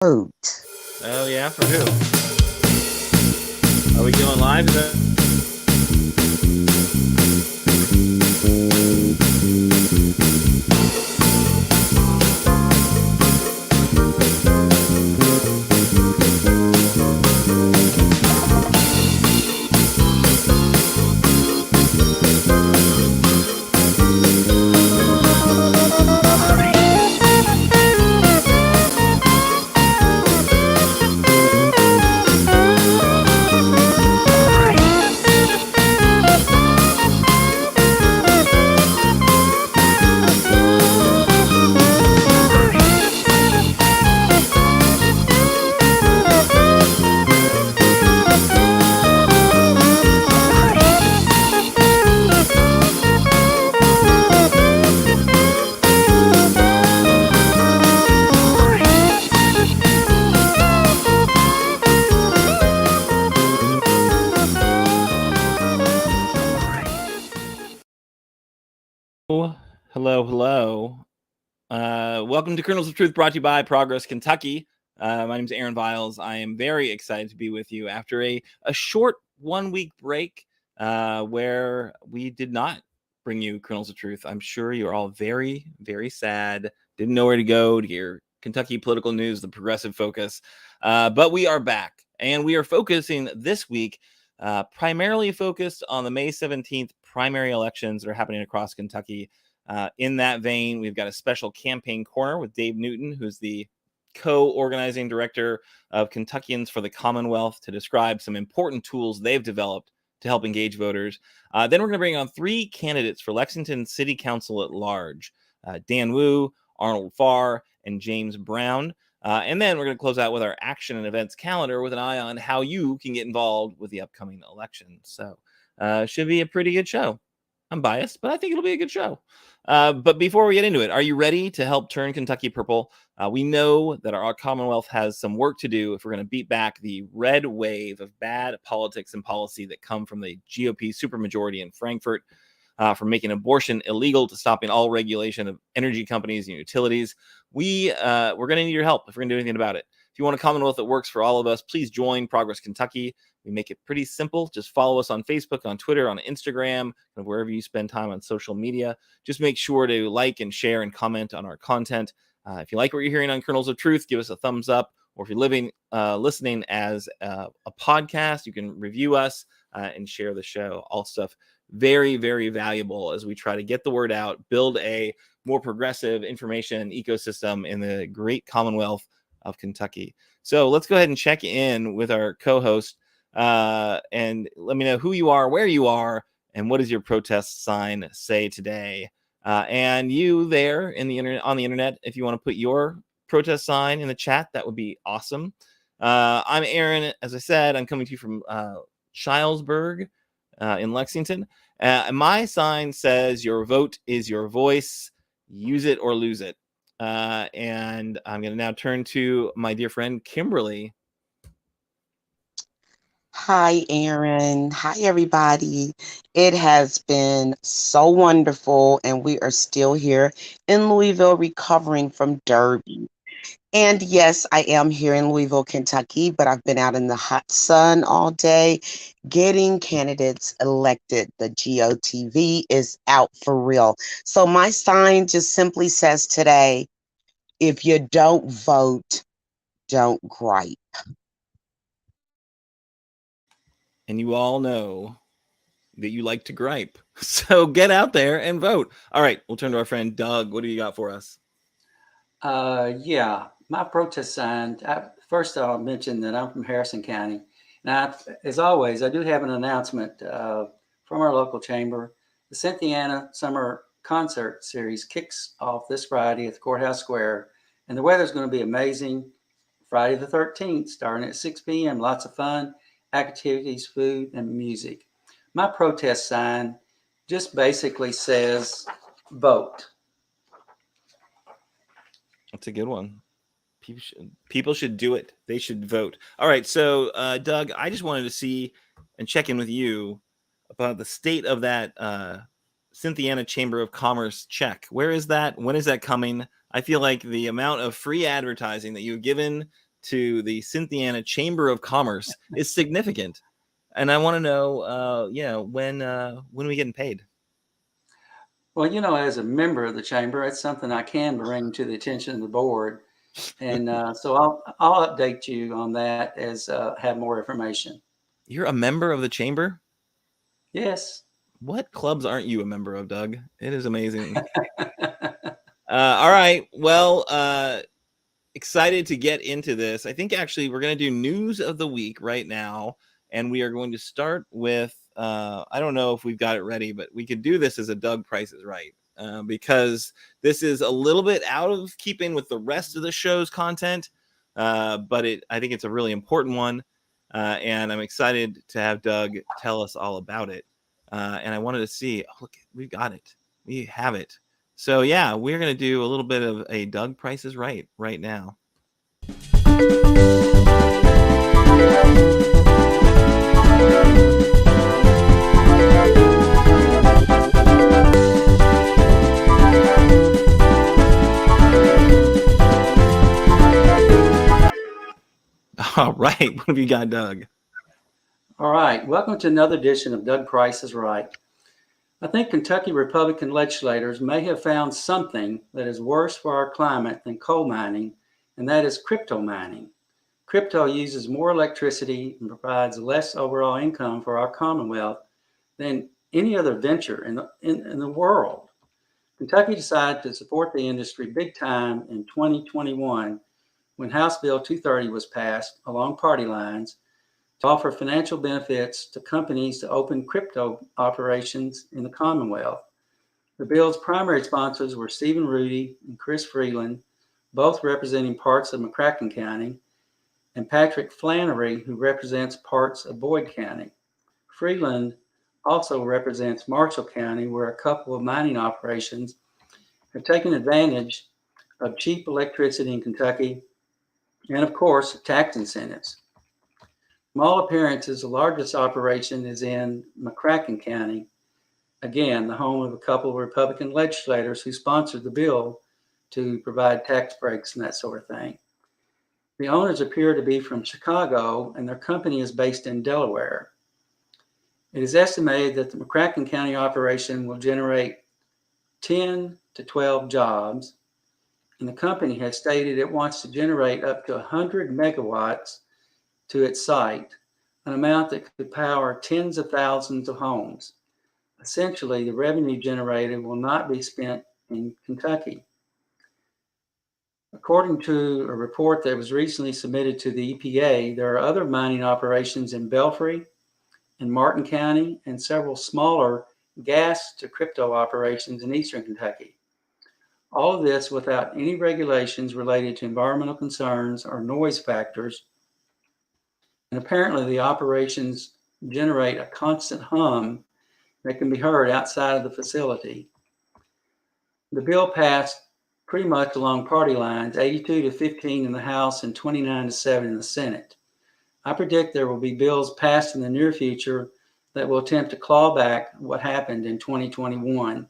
Vote. Oh, yeah? For who? Are we going live? Is that... Hello. Welcome to Kernels of Truth, brought to you by Progress Kentucky. My name is Aaron Viles. I am very excited to be with you after a short 1 week break where we did not bring you Kernels of Truth. I'm sure you're all very, very sad. Didn't know where to go to hear Kentucky political news, the progressive focus. But we are back, and we are focusing this week primarily focused on the May 17th primary elections that are happening across Kentucky. In that vein, we've got a special campaign corner with Dave Newton, who's the co-organizing director of Kentuckians for the Commonwealth, to describe some important tools they've developed to help engage voters. Then we're going to bring on three candidates for Lexington City Council at Large, Dan Wu, Arnold Farr, and James Brown. And then we're going to close out with our action and events calendar with an eye on how you can get involved with the upcoming election. So should be a pretty good show. I'm biased, but I think it'll be a good show. But before we get into it, are you ready to help turn Kentucky purple? We know that our Commonwealth has some work to do if we're going to beat back the red wave of bad politics and policy that come from the GOP supermajority in Frankfurt, from making abortion illegal to stopping all regulation of energy companies and utilities. We're going to need your help if we're going to do anything about it. If you want a Commonwealth that works for all of us, please join Progress Kentucky. We make it pretty simple. Just follow us on Facebook, on Twitter, on Instagram, and wherever you spend time on social media. Just make sure to like and share and comment on our content. If you like what you're hearing on Kernels of Truth, give us a thumbs up. Or if you're listening as a podcast, you can review us and share the show. All stuff very, very valuable as we try to get the word out, build a more progressive information ecosystem in the great Commonwealth of Kentucky. So let's go ahead and check in with our co-host and let me know who you are, where you are, and what does your protest sign say today. And you there on the internet, if you want to put your protest sign in the chat, that would be awesome. I'm Aaron. As I said, I'm coming to you from Chilesburg in Lexington. And my sign says, "Your vote is your voice. Use it or lose it." And I'm going to now turn to my dear friend, Kimberly. Hi, Aaron. Hi, everybody. It has been so wonderful, and we are still here in Louisville recovering from Derby. And yes, I am here in Louisville, Kentucky, but I've been out in the hot sun all day getting candidates elected. The GOTV is out for real. So my sign just simply says today, if you don't vote, don't gripe. And you all know that you like to gripe. So get out there and vote. All right, we'll turn to our friend Doug. What do you got for us? Yeah, my protest sign. First, I'll mention that I'm from Harrison County. Now, as always, I do have an announcement from our local chamber. The Cynthiana Summer Concert Series kicks off this Friday at the Courthouse Square, and the weather's going to be amazing. Friday the 13th, starting at 6 p.m. Lots of fun, activities, food, and music. My protest sign just basically says, vote. That's a good one. People should do it. They should vote. All right. So, Doug, I just wanted to see and check in with you about the state of that Cynthiana Chamber of Commerce check. Where is that? When is that coming? I feel like the amount of free advertising that you've given to the Cynthiana Chamber of Commerce is significant. And I want to know, when are we getting paid? Well, as a member of the chamber, it's something I can bring to the attention of the board. And so I'll update you on that as have more information. You're a member of the chamber? Yes. What clubs aren't you a member of, Doug? It is amazing. All right. Well, excited to get into this. I think actually we're going to do news of the week right now. And we are going to start with, I don't know if we've got it ready, but we could do this as a Doug Price is Right. Because this is a little bit out of keeping with the rest of the show's content. But I think it's a really important one. And I'm excited to have Doug tell us all about it. And I wanted to see, look, we've got it. We have it. So, yeah, we're going to do a little bit of a Doug Price is Right now. All right. What have you got, Doug? All right. Welcome to another edition of Doug Price is Right. I think Kentucky Republican legislators may have found something that is worse for our climate than coal mining, and that is crypto mining. Crypto uses more electricity and provides less overall income for our Commonwealth than any other venture in the world. Kentucky decided to support the industry big time in 2021 when House Bill 230 was passed along party lines to offer financial benefits to companies to open crypto operations in the Commonwealth. The bill's primary sponsors were Stephen Rudy and Chris Freeland, both representing parts of McCracken County, and Patrick Flannery, who represents parts of Boyd County. Freeland also represents Marshall County, where a couple of mining operations have taken advantage of cheap electricity in Kentucky and, of course, tax incentives. From all appearances, the largest operation is in McCracken County, again, the home of a couple of Republican legislators who sponsored the bill to provide tax breaks and that sort of thing. The owners appear to be from Chicago, and their company is based in Delaware. It is estimated that the McCracken County operation will generate 10 to 12 jobs, and the company has stated it wants to generate up to 100 megawatts to its site, an amount that could power tens of thousands of homes. Essentially, the revenue generated will not be spent in Kentucky. According to a report that was recently submitted to the EPA, there are other mining operations in Belfry and Martin County and several smaller gas to crypto operations in eastern Kentucky. All of this without any regulations related to environmental concerns or noise factors. And apparently the operations generate a constant hum that can be heard outside of the facility. The bill passed pretty much along party lines, 82 to 15 in the House and 29 to 7 in the Senate. I predict there will be bills passed in the near future that will attempt to claw back what happened in 2021.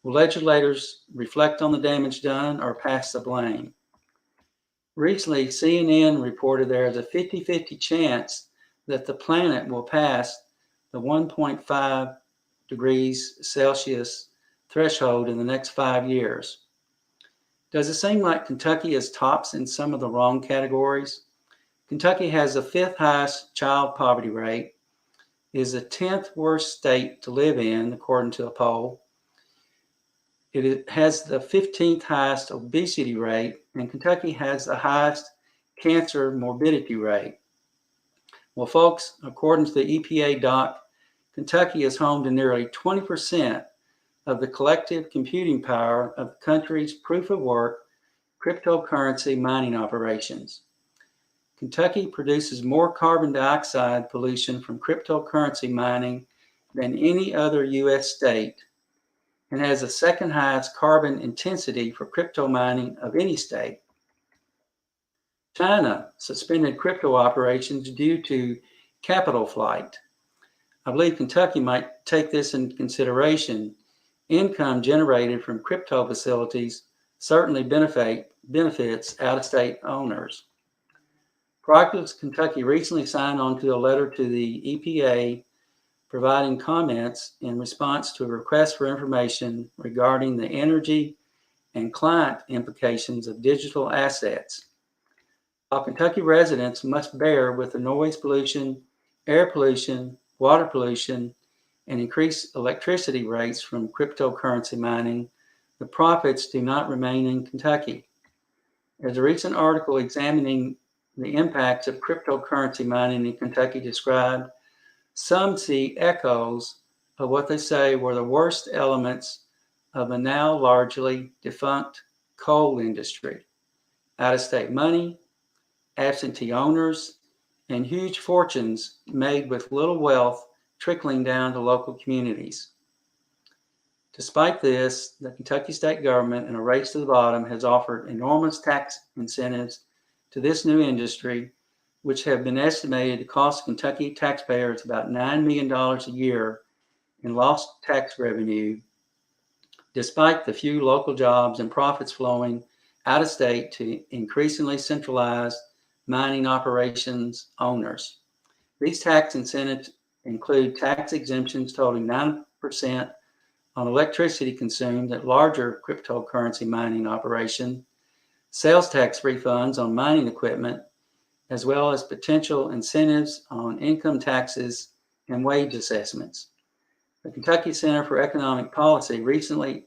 Will legislators reflect on the damage done or pass the blame? Recently, CNN reported there is a 50-50 chance that the planet will pass the 1.5 degrees Celsius threshold in the next 5 years. Does it seem like Kentucky is tops in some of the wrong categories? Kentucky has the 5th highest child poverty rate, is the 10th worst state to live in, according to a poll. It has the 15th highest obesity rate, and Kentucky has the highest cancer morbidity rate. Well, folks, according to the EPA doc, Kentucky is home to nearly 20% of the collective computing power of the country's proof of work cryptocurrency mining operations. Kentucky produces more carbon dioxide pollution from cryptocurrency mining than any other U.S. state, and has the 2nd highest carbon intensity for crypto mining of any state. China suspended crypto operations due to capital flight. I believe Kentucky might take this into consideration. Income generated from crypto facilities certainly benefits out-of-state owners. Progress Kentucky recently signed on to a letter to the EPA providing comments in response to a request for information regarding the energy and climate implications of digital assets. While Kentucky residents must bear with the noise pollution, air pollution, water pollution, and increased electricity rates from cryptocurrency mining, the profits do not remain in Kentucky. As a recent article examining the impacts of cryptocurrency mining in Kentucky described, some see echoes of what they say were the worst elements of the now largely defunct coal industry: out-of-state money, absentee owners, and huge fortunes made with little wealth trickling down to local communities. Despite this, the Kentucky state government, in a race to the bottom, has offered enormous tax incentives to this new industry, which have been estimated to cost Kentucky taxpayers about $9 million a year in lost tax revenue, despite the few local jobs and profits flowing out of state to increasingly centralized mining operations owners. These tax incentives include tax exemptions totaling 9% on electricity consumed at larger cryptocurrency mining operations, sales tax refunds on mining equipment, as well as potential incentives on income taxes and wage assessments. The Kentucky Center for Economic Policy recently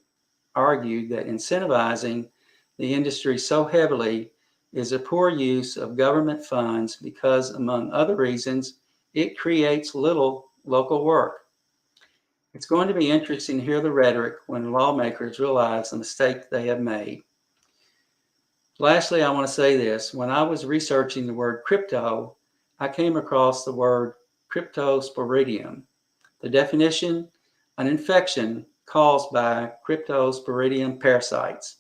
argued that incentivizing the industry so heavily is a poor use of government funds because, among other reasons, it creates little local work. It's going to be interesting to hear the rhetoric when lawmakers realize the mistake they have made. Lastly, I want to say this. When I was researching the word crypto, I came across the word cryptosporidium. The definition: an infection caused by cryptosporidium parasites.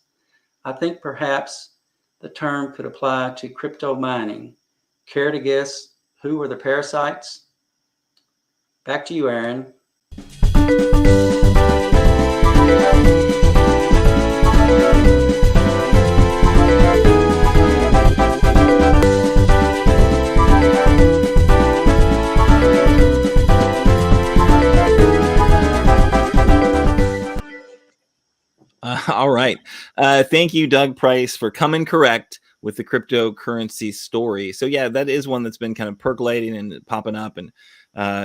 I think perhaps the term could apply to crypto mining. Care to guess who were the parasites? Back to you, Aaron. All right. Thank you, Doug Price, for coming correct with the cryptocurrency story. So yeah, that is one that's been kind of percolating and popping up, and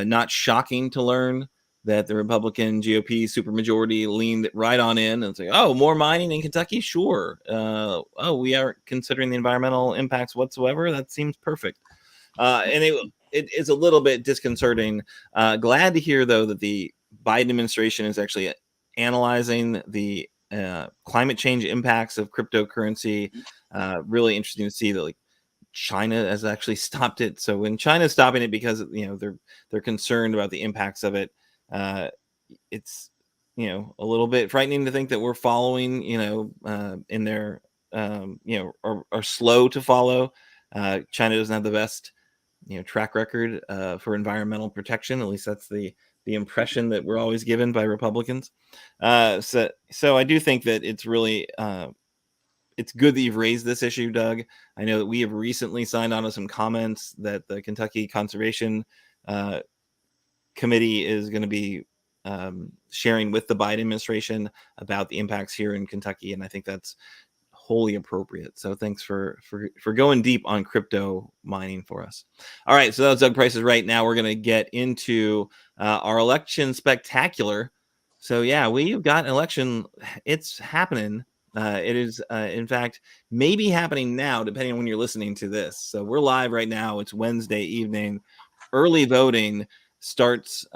not shocking to learn that the Republican GOP supermajority leaned right on in and say, oh, more mining in Kentucky? Sure. Oh, we aren't considering the environmental impacts whatsoever? That seems perfect. And it is a little bit disconcerting. Glad to hear, though, that the Biden administration is actually analyzing the climate change impacts of cryptocurrency. Really interesting to see that, like, China has actually stopped it. So when China's stopping it because they're concerned about the impacts of it, it's a little bit frightening to think that we're following in their are slow to follow. China doesn't have the best track record for environmental protection. At least that's the impression that we're always given by Republicans. So I do think that it's really it's good that you've raised this issue, Doug. I know that we have recently signed on to some comments that the Kentucky Conservation Committee is going to be sharing with the Biden administration about the impacts here in Kentucky, and I think that's wholly appropriate. So thanks for going deep on crypto mining for us. All right, so that was Doug Price's Right. Now we're going to get into our election spectacular. So yeah, we've got an election. It's happening. It is, in fact, maybe happening now, depending on when you're listening to this. So we're live right now. It's Wednesday evening. Early voting starts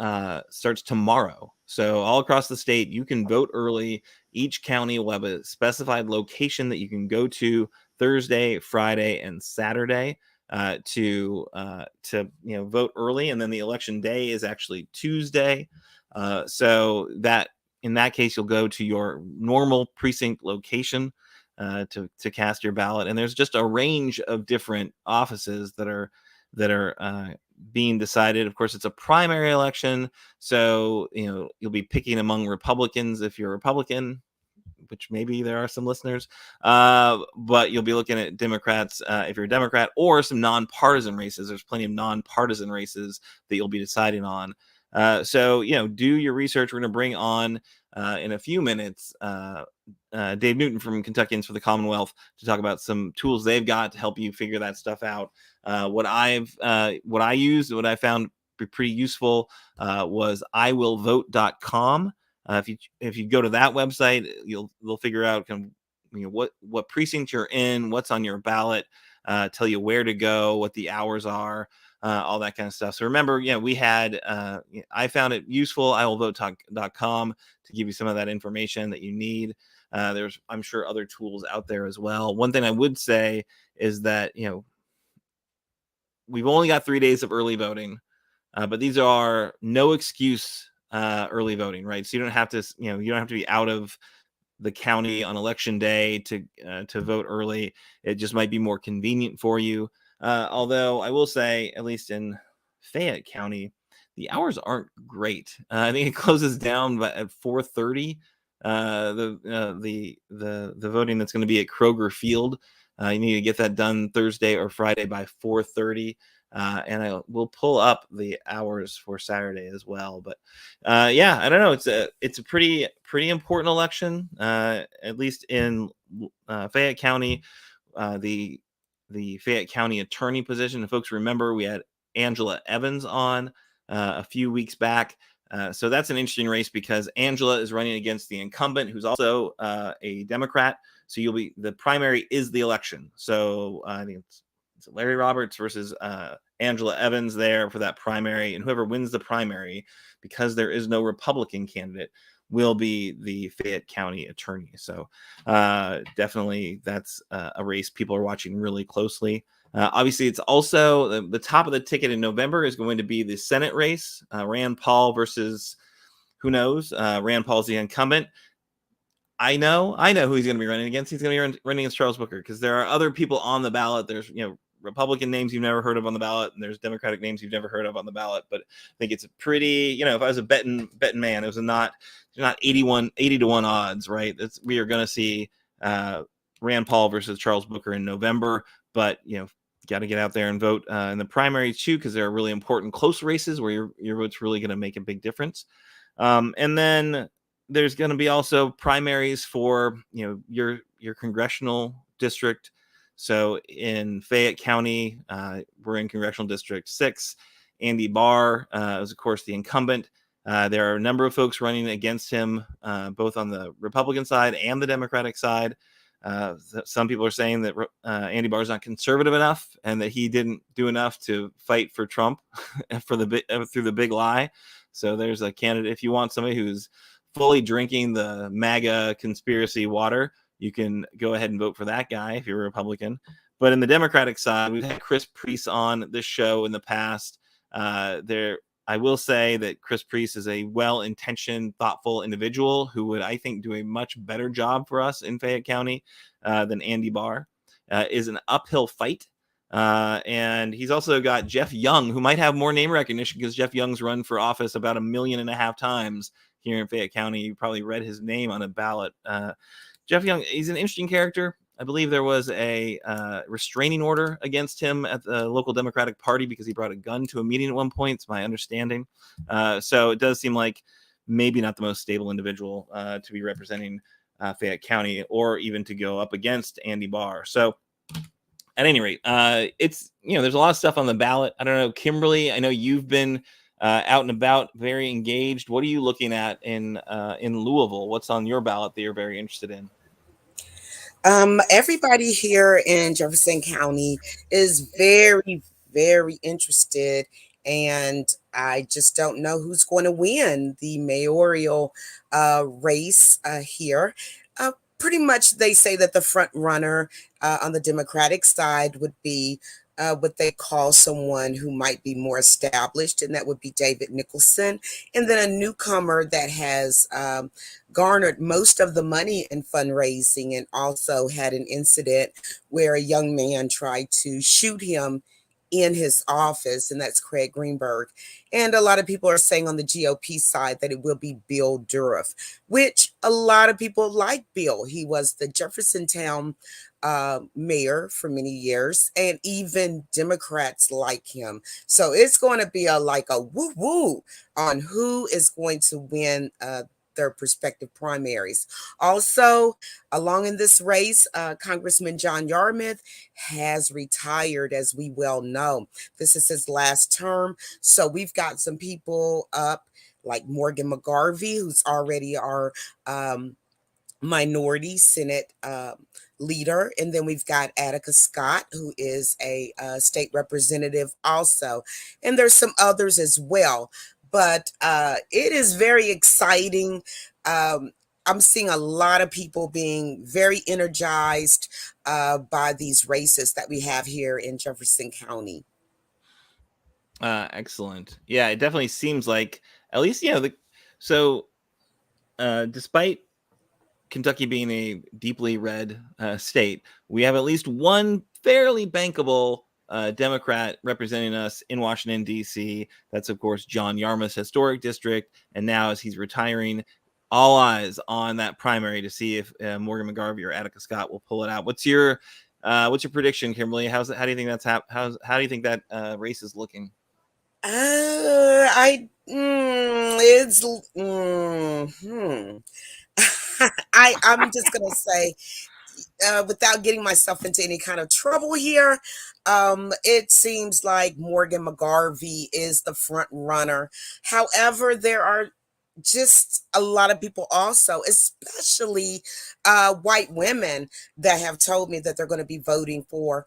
tomorrow. So all across the state, you can vote early. Each county will have a specified location that you can go to Thursday, Friday, and Saturday to vote early. And then the election day is actually Tuesday. So that in that case, you'll go to your normal precinct location to cast your ballot. And there's just a range of different offices that are being decided. Of course, it's a primary election, so you'll be picking among Republicans if you're a Republican. which maybe there are some listeners, but you'll be looking at Democrats if you're a Democrat, or some nonpartisan races. There's plenty of nonpartisan races that you'll be deciding on. So, do your research. We're going to bring on in a few minutes Dave Newton from Kentuckians for the Commonwealth to talk about some tools they've got to help you figure that stuff out. What I used, what I found pretty useful was iwillvote.com. If you go to that website, they'll figure out kind of what precinct you're in, what's on your ballot, tell you where to go, what the hours are. All that kind of stuff. So remember, we had, I found it useful, iwillvote.com, to give you some of that information that you need. There's, I'm sure, other tools out there as well. One thing I would say is that, we've only got 3 days of early voting, but these are no excuse early voting, right? So you don't have to, you don't have to be out of the county on election day to vote early. It just might be more convenient for you. Although I will say, at least in Fayette County, the hours aren't great. I think it closes down at 4:30. The voting that's going to be at Kroger Field. You need to get that done Thursday or Friday by 4:30. And I will pull up the hours for Saturday as well. But I don't know. It's a pretty important election, at least in Fayette County. The Fayette County attorney position. And folks, remember, we had Angela Evans on a few weeks back. So that's an interesting race because Angela is running against the incumbent, who's also a Democrat. So the primary is the election. So I think it's Larry Roberts versus Angela Evans there for that primary. And whoever wins the primary, because there is no Republican candidate, will be the Fayette County attorney. So definitely that's a race people are watching really closely. Obviously, it's also the top of the ticket in November is going to be the Senate race, Rand Paul versus who knows. Rand Paul's the incumbent. I know who he's going to be running against. He's going to be running against Charles Booker, because there are other people on the ballot. There's, Republican names you've never heard of on the ballot, and there's Democratic names you've never heard of on the ballot. But I think it's a pretty, if I was a betting man, it was not 80 to 1 odds, right? We are going to see Rand Paul versus Charles Booker in November. But, got to get out there and vote in the primaries too, because there are really important close races where your vote's really going to make a big difference. And then there's going to be also primaries for, your congressional district. So in Fayette County, we're in Congressional District 6. Andy Barr is, of course, the incumbent. There are a number of folks running against him, both on the Republican side and the Democratic side. Some people are saying that Andy Barr is not conservative enough, and that he didn't do enough to fight for Trump through the big lie. So there's a candidate. If you want somebody who's fully drinking the MAGA conspiracy water, you can go ahead and vote for that guy if you're a Republican. But in the Democratic side, we've had Chris Priest on this show in the past. I will say that Chris Priest is a well-intentioned, thoughtful individual who would, I think, do a much better job for us in Fayette County than Andy Barr. Is an uphill fight. And he's also got Jeff Young, who might have more name recognition because Jeff Young's run for office about 1.5 million times here in Fayette County. You probably read his name on a ballot. Jeff Young, he's an interesting character. I believe there was a restraining order against him at the local Democratic Party because he brought a gun to a meeting at one point. It's my understanding. So it does seem like maybe not the most stable individual to be representing Fayette County, or even to go up against Andy Barr. So at any rate, it's, there's a lot of stuff on the ballot. I don't know, Kimberly, I know you've been out and about, very engaged. What are you looking at in Louisville? What's on your ballot that you're very interested in? Everybody here in Jefferson County is very, very interested, and I just don't know who's going to win the mayoral race here. Pretty much they say that the front runner on the Democratic side would be what they call someone who might be more established, and that would be David Nicholson. And then a newcomer that has garnered most of the money in fundraising, and also had an incident where a young man tried to shoot him in his office, and that's Craig Greenberg. And a lot of people are saying on the GOP side that it will be Bill Durham, which a lot of people like Bill. He was the Jeffersontown mayor for many years, and even Democrats like him. So it's going to be like a woo woo on who is going to win their prospective primaries. Also, along in this race, Congressman John Yarmouth has retired, as we well know. This is his last term. So we've got some people up like Morgan McGarvey, who's already our minority Senate leader. And then we've got Attica Scott, who is a state representative also. And there's some others as well. But it is very exciting. I'm seeing a lot of people being very energized by these races that we have here in Jefferson County. Excellent. Yeah, it definitely seems like, at least, so despite Kentucky being a deeply red state, we have at least one fairly bankable Democrat representing us in Washington, D.C. That's, of course, John Yarmouth's historic district. And now, as he's retiring, all eyes on that primary to see if Morgan McGarvey or Attica Scott will pull it out. What's your prediction, Kimberly? How do you think that's how do you think that race is looking? I'm just gonna say, without getting myself into any kind of trouble here, it seems like Morgan McGarvey is the front runner. However, there are just a lot of people also, especially white women, that have told me that they're going to be voting for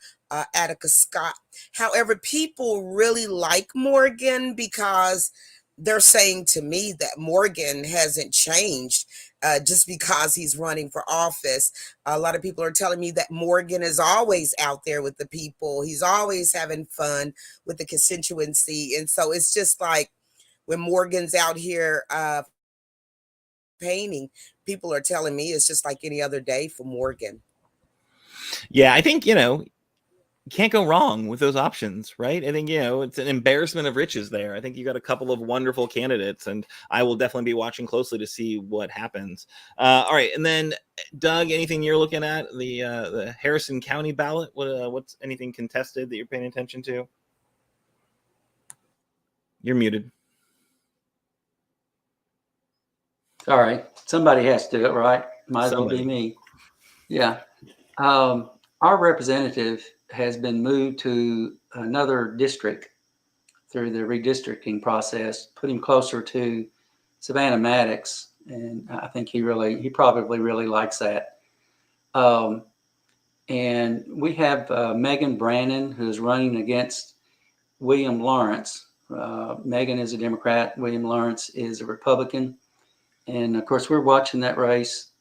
Attica Scott. However, people really like Morgan because they're saying to me that Morgan hasn't changed just because he's running for office. A lot of people are telling me that Morgan is always out there with the people. He's always having fun with the constituency. And so it's just like when Morgan's out here painting, people are telling me it's just like any other day for Morgan. Yeah, I think, can't go wrong with those options, right? I think, it's an embarrassment of riches there. I think you got a couple of wonderful candidates, and I will definitely be watching closely to see what happens. All right. And then, Doug, anything you're looking at? The Harrison County ballot? What's anything contested that you're paying attention to? You're muted. All right. Somebody has to do it, right? Might as well be me. Yeah. Our representative has been moved to another district through the redistricting process, put him closer to Savannah Maddox. And I think he probably really likes that. And we have Megan Brannon, who's running against William Lawrence. Megan is a Democrat. William Lawrence is a Republican. And of course, we're watching that race.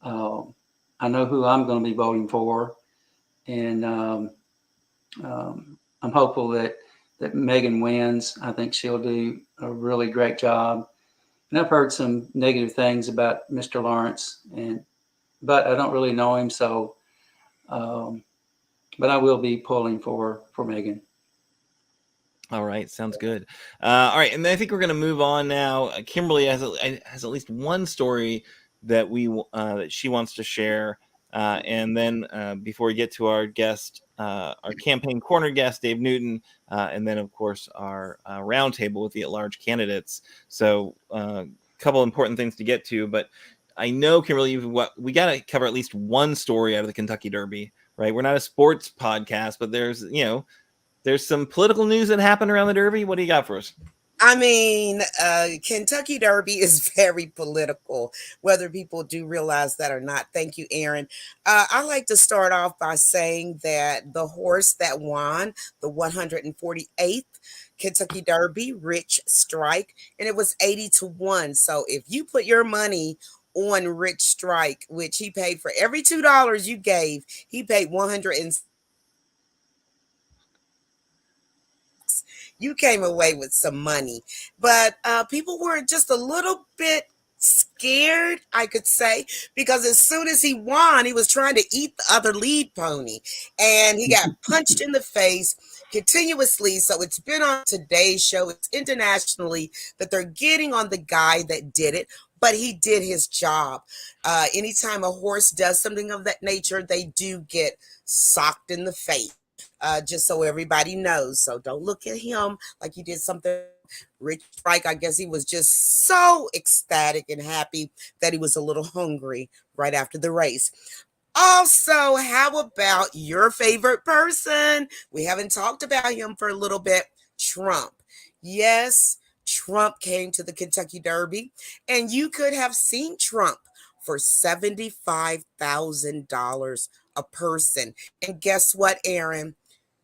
I know who I'm going to be voting for. And I'm hopeful that Megan wins. I think she'll do a really great job. And I've heard some negative things about Mr. Lawrence, but I don't really know him. So, but I will be pulling for Megan. All right, sounds good. All right, and then I think we're going to move on now. Kimberly has at least one story that that she wants to share. And then before we get to our guest, our campaign corner guest, Dave Newton, and then, of course, our roundtable with the at-large candidates. So a couple important things to get to. But I know, Kimberly, we got to cover at least one story out of the Kentucky Derby, right? We're not a sports podcast, but there's some political news that happened around the Derby. What do you got for us? I mean, Kentucky Derby is very political, whether people do realize that or not. Thank you, Aaron. I like to start off by saying that the horse that won the 148th Kentucky Derby, Rich Strike, and it was 80-1. So if you put your money on Rich Strike, which he paid for every $2 you gave, he paid 100. You came away with some money, but people were just a little bit scared, I could say, because as soon as he won, he was trying to eat the other lead pony, and he got punched in the face. continuously. So it's been on today's show. It's internationally that they're getting on the guy that did it, but he did his job. Anytime a horse does something of that nature, they do get socked in the face. Just so everybody knows. So don't look at him like he did something. Rich Strike, I guess he was just so ecstatic and happy that he was a little hungry right after the race. Also, how about your favorite person? We haven't talked about him for a little bit. Trump. Yes, Trump came to the Kentucky Derby, and you could have seen Trump for $75,000 a person. And guess what, Aaron?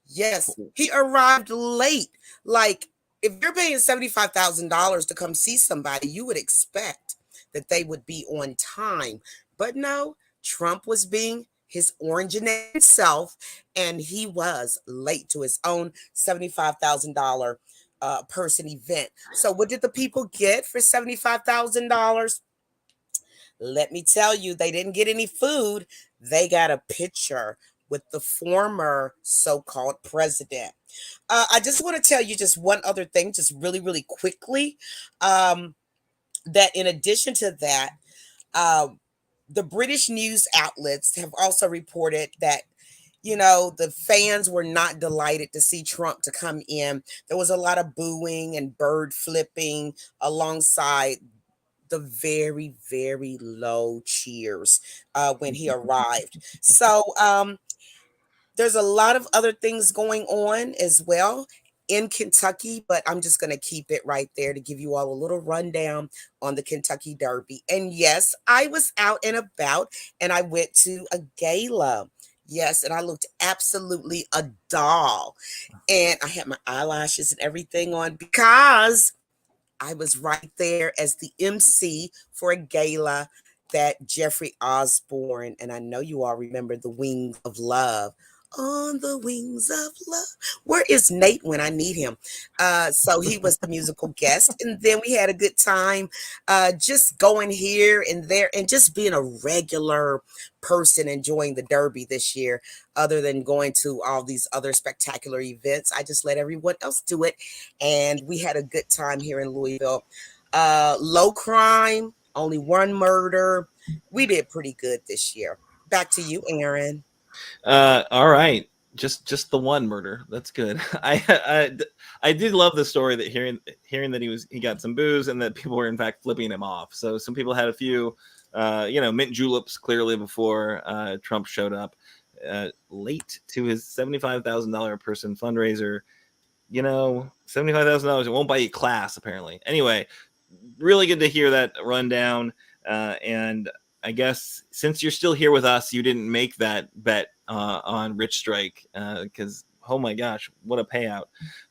Yes, he arrived late. Like, if you're paying $75,000 to come see somebody, you would expect that they would be on time. But no, Trump was being his oranginated self, and he was late to his own $75,000 person event. So, what did the people get for $75,000? Let me tell you, they didn't get any food. They got a picture with the former so-called president. I just want to tell you just one other thing, just really, really quickly. That in addition to that, um, the British news outlets have also reported that, the fans were not delighted to see Trump to come in. There was a lot of booing and bird flipping alongside the very, very low cheers when he arrived. So there's a lot of other things going on as well in Kentucky, but I'm just going to keep it right there to give you all a little rundown on the Kentucky Derby. And yes, I was out and about, and I went to a gala. Yes, and I looked absolutely a doll. And I had my eyelashes and everything on because I was right there as the MC for a gala that Jeffrey Osborne, and I know you all remember The Wings of Love. On the wings of love. Where is Nate when I need him? So he was the musical guest. And then we had a good time just going here and there and just being a regular person enjoying the Derby this year, other than going to all these other spectacular events. I just let everyone else do it. And we had a good time here in Louisville. Low crime, only one murder. We did pretty good this year. Back to you, Aaron. All right, just the one murder. That's good. I did love the story that hearing that he got some booze and that people were in fact flipping him off. So some people had a few, mint juleps clearly before Trump showed up late to his $75,000 person fundraiser. $75,000 it won't buy you class apparently. Anyway, really good to hear that rundown. And I guess since you're still here with us, you didn't make that bet on Rich Strike because, oh my gosh, what a payout.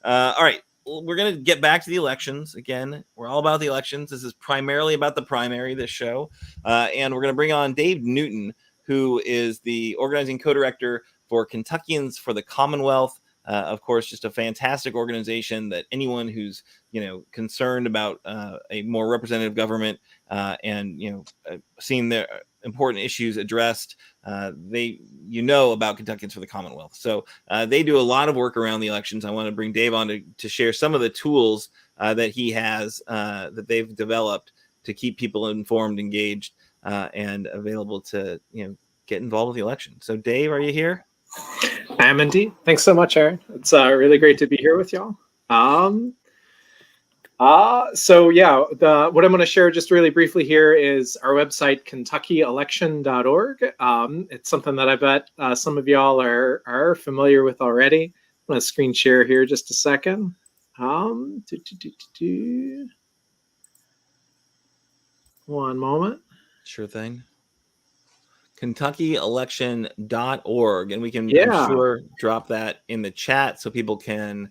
All right, we're going to get back to the elections. Again, we're all about the elections. This is primarily about the primary, this show. And we're going to bring on Dave Newton, who is the organizing co-director for Kentuckians for the Commonwealth. Of course, just a fantastic organization that anyone who's concerned about a more representative government and seeing their important issues addressed, they about Kentuckians for the Commonwealth. So they do a lot of work around the elections. I want to bring Dave on to share some of the tools that he has that they've developed to keep people informed, engaged, and available to get involved with the election. So Dave, are you here? I am indeed. Thanks so much, Aaron. It's really great to be here with y'all. So yeah, what I'm going to share just really briefly here is our website, KentuckyElection.org. It's something that I bet some of y'all are familiar with already. I'm going to screen share here just a second. One moment. Sure thing. KentuckyElection.org, and we can I'm sure drop that in the chat so people can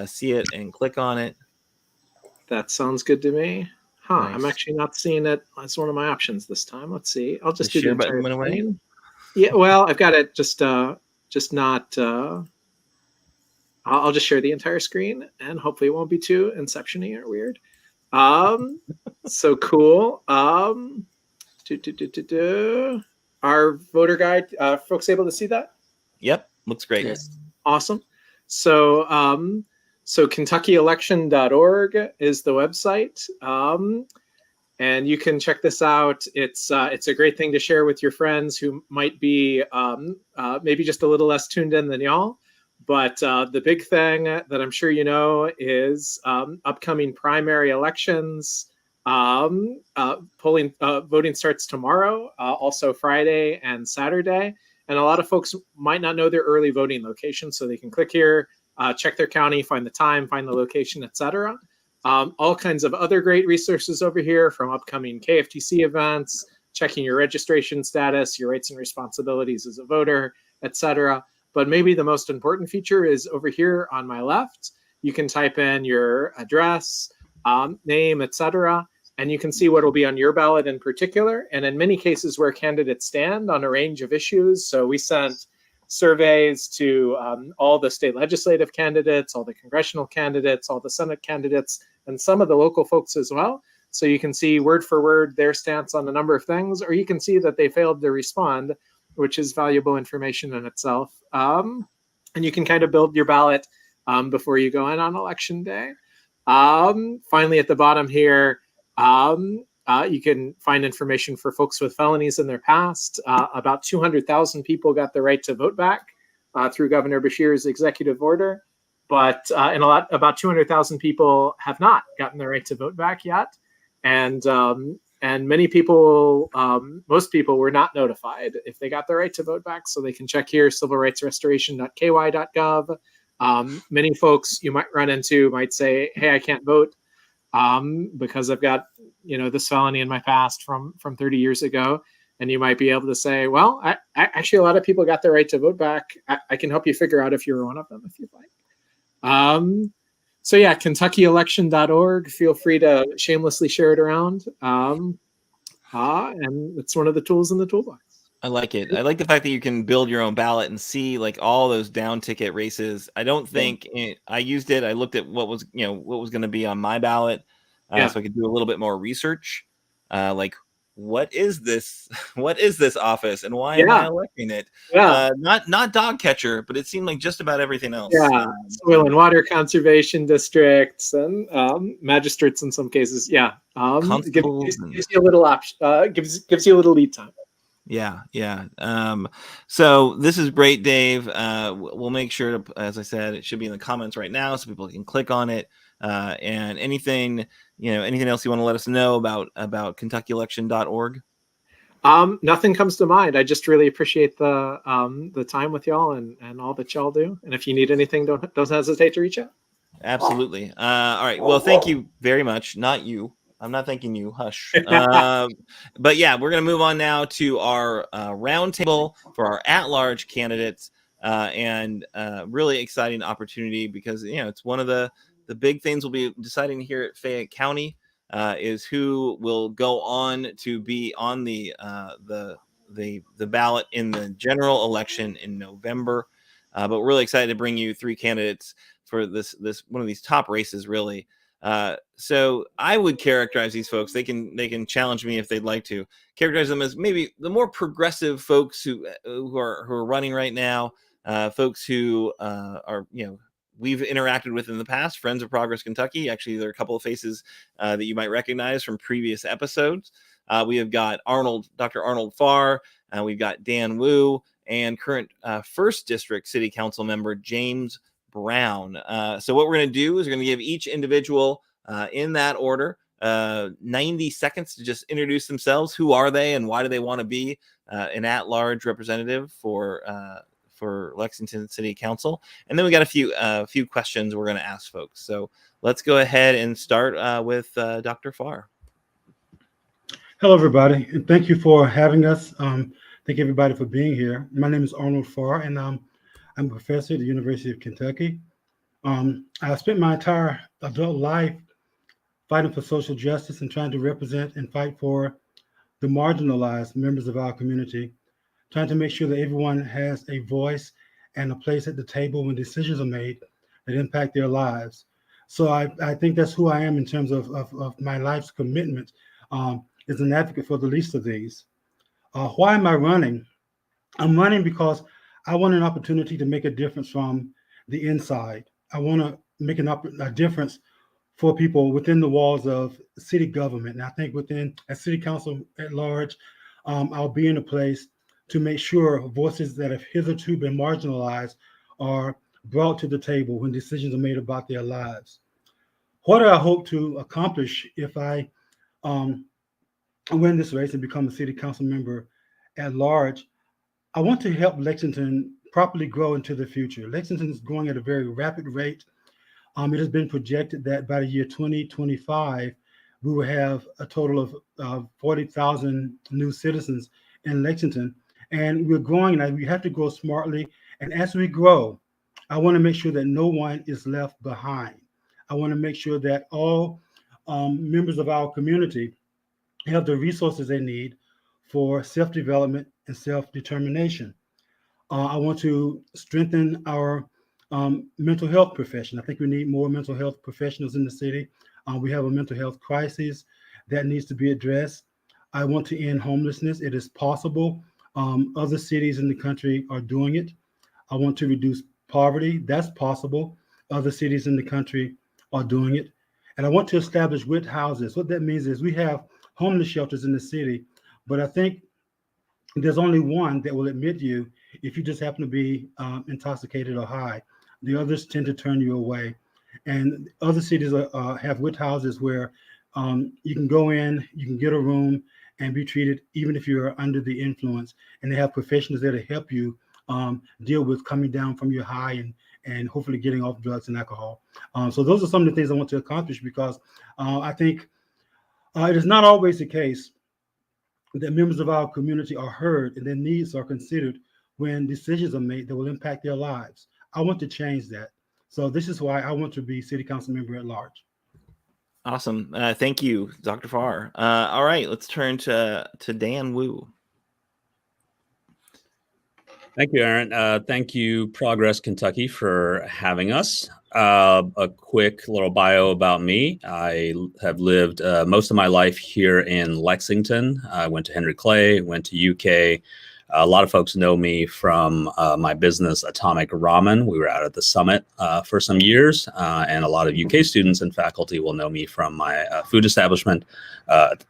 see it and click on it. That sounds good to me. Nice. I'm actually not seeing it as one of my options this time. Let's see. I'll just do share the entire button went screen. away? Yeah, well, I've got it just not. I'll just share the entire screen, and hopefully it won't be too inception-y or weird. So cool. Our voter guide, folks able to see that? Yep, looks great. Yes. Awesome. So KentuckyElection.org is the website. And you can check this out. It's a great thing to share with your friends who might be maybe just a little less tuned in than y'all. But the big thing that I'm sure you know is upcoming primary elections. Voting starts tomorrow, also Friday and Saturday. And a lot of folks might not know their early voting location, so they can click here, check their county, find the time, find the location, etc. All kinds of other great resources over here, from upcoming KFTC events, checking your registration status, your rights and responsibilities as a voter, etc. But maybe the most important feature is over here on my left. You can type in your address, name, etc., and you can see what will be on your ballot in particular, and in many cases where candidates stand on a range of issues. So we sent surveys to all the state legislative candidates, all the congressional candidates, all the Senate candidates, and some of the local folks as well. So you can see word for word their stance on a number of things, or you can see that they failed to respond, which is valuable information in itself. And you can kind of build your ballot before you go in on election day. Finally, at the bottom here, you can find information for folks with felonies in their past. About 200,000 people got the right to vote back through Governor Beshear's executive order, but about 200,000 people have not gotten the right to vote back yet, and many people, most people, were not notified if they got the right to vote back. So they can check here, civilrightsrestoration.ky.gov. Many folks you might run into might say, "Hey, I can't vote because I've got this felony in my past from 30 years ago." And you might be able to say, "Well, actually, a lot of people got their right to vote back. I can help you figure out if you're one of them if you'd like." So yeah, KentuckyElection.org. Feel free to shamelessly share it around. And it's one of the tools in the toolbox. I like it. I like the fact that you can build your own ballot and see like all those down ticket races. I don't think I used it. I looked at what was going to be on my ballot, so I could do a little bit more research. Like, what is this? What is this office, and why am I electing it? Not dog catcher, but it seemed like just about everything else. Soil and water conservation districts and magistrates in some cases. Gives you a little option. Gives you a little lead time. Yeah. So this is great, Dave. We'll make sure to, as I said, it should be in the comments right now so people can click on it. And anything else you want to let us know about KentuckyElection.org? Nothing comes to mind. I just really appreciate the time with y'all and all that y'all do. And if you need anything, don't hesitate to reach out. Absolutely. All right. Well, thank you very much. Not you. I'm not thanking you. Hush. But yeah, we're going to move on now to our roundtable for our at-large candidates, and really exciting opportunity because it's one of the big things we'll be deciding here at Fayette County is who will go on to be on the ballot in the general election in November. But we're really excited to bring you three candidates for this one of these top races, really. So I would characterize these folks. They can challenge me if they'd like to. Characterize them as maybe the more progressive folks who are running right now. Folks who are we've interacted with in the past. Friends of Progress Kentucky. Actually, there are a couple of faces that you might recognize from previous episodes. We have got Dr. Arnold Farr. We've got Dan Wu and current 1st District City Council member James Brown. So what we're going to do is we're going to give each individual in that order 90 seconds to just introduce themselves. Who are they and why do they want to be an at-large representative for Lexington City Council? And then we got a few questions we're going to ask folks. So let's go ahead and start with Dr. Farr. Hello, everybody, and thank you for having us. Thank everybody for being here. My name is Arnold Farr, and I'm a professor at the University of Kentucky. I spent my entire adult life fighting for social justice and trying to represent and fight for the marginalized members of our community, trying to make sure that everyone has a voice and a place at the table when decisions are made that impact their lives. So I think that's who I am in terms of my life's commitment, as an advocate for the least of these. Why am I running? I'm running because I want an opportunity to make a difference from the inside. I want to make a difference for people within the walls of city government. And I think within a city council at large, I'll be in a place to make sure voices that have hitherto been marginalized are brought to the table when decisions are made about their lives. What do I hope to accomplish if I um, win this race and become a city council member at large? I want to help Lexington properly grow into the future. Lexington is growing at a very rapid rate. It has been projected that by the year 2025, we will have a total of 40,000 new citizens in Lexington. And we're growing, and we have to grow smartly. And as we grow, I want to make sure that no one is left behind. I want to make sure that all members of our community have the resources they need for self-development and self-determination. I want to strengthen our mental health profession. I think we need more mental health professionals in the city. We have a mental health crisis that needs to be addressed. I want to end homelessness. It is possible. Other cities in the country are doing it. I want to reduce poverty. That's possible. Other cities in the country are doing it. And I want to establish WIT houses. What that means is we have homeless shelters in the city, but I think there's only one that will admit you if you just happen to be intoxicated or high. The others tend to turn you away. And other cities have WIT houses where you can go in, you can get a room and be treated even if you're under the influence. And they have professionals there to help you deal with coming down from your high and hopefully getting off drugs and alcohol. So those are some of the things I want to accomplish because I think it is not always the case that members of our community are heard and their needs are considered when decisions are made that will impact their lives. I want to change that. So this is why I want to be city council member at large. Awesome. Thank you, Dr. Farr. All right, let's turn to Dan Wu. Thank you, Aaron. Thank you, Progress Kentucky, for having us. A quick little bio about me. I have lived most of my life here in Lexington. I went to Henry Clay, went to UK. A lot of folks know me from my business, Atomic Ramen. We were out at the summit for some years, and a lot of UK students and faculty will know me from my food establishment,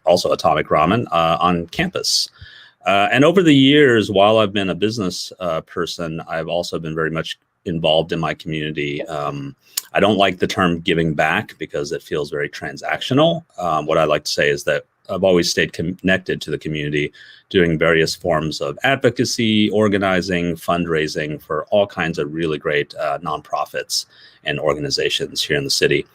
also Atomic Ramen, on campus. And over the years, while I've been a business person, I've also been very much involved in my community. I don't like the term giving back because it feels very transactional. What I like to say is that I've always stayed connected to the community, doing various forms of advocacy, organizing, fundraising for all kinds of really great nonprofits and organizations here in the city.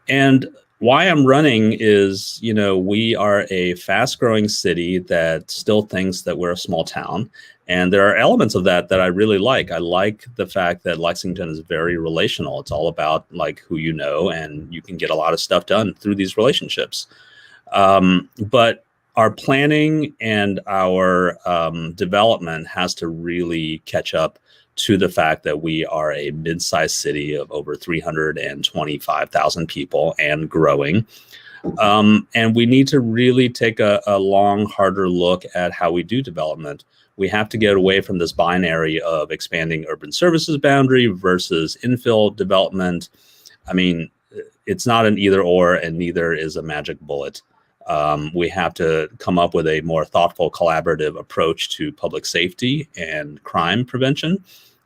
And why I'm running is, you know, we are a fast growing city that still thinks that we're a small town. And there are elements of that that I really like. I like the fact that Lexington is very relational. It's all about like who you know, and you can get a lot of stuff done through these relationships. But our planning and our development has to really catch up to the fact that we are a mid-sized city of over 325,000 people and growing. And we need to really take a long, harder look at how we do development. We have to get away from this binary of expanding urban services boundary versus infill development. I mean, it's not an either or, and neither is a magic bullet. We have to come up with a more thoughtful, collaborative approach to public safety and crime prevention.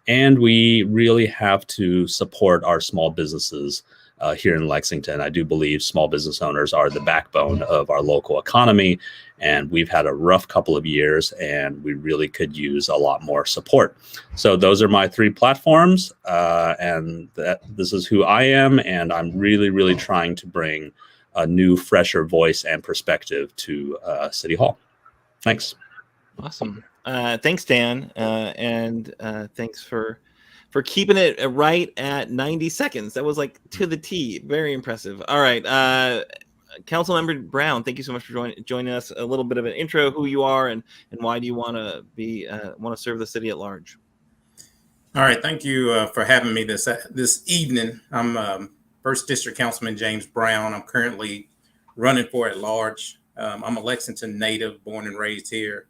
And we really have to support our small businesses here in Lexington. I do believe small business owners are the backbone of our local economy. And we've had a rough couple of years, and we really could use a lot more support. So those are my three platforms. And this is who I am. And I'm really, really trying to bring a new, fresher voice and perspective to City Hall. Thanks. Awesome. Thanks, Dan. And thanks for keeping it right at 90 seconds. That was like to the T. Very impressive. All right. Councilmember Brown, thank you so much for joining us. A little bit of an intro, who you are and why do you want to serve the city at large? All right. Thank you for having me this evening. I'm First District Councilman James Brown. I'm currently running for at large. I'm a Lexington native, born and raised here.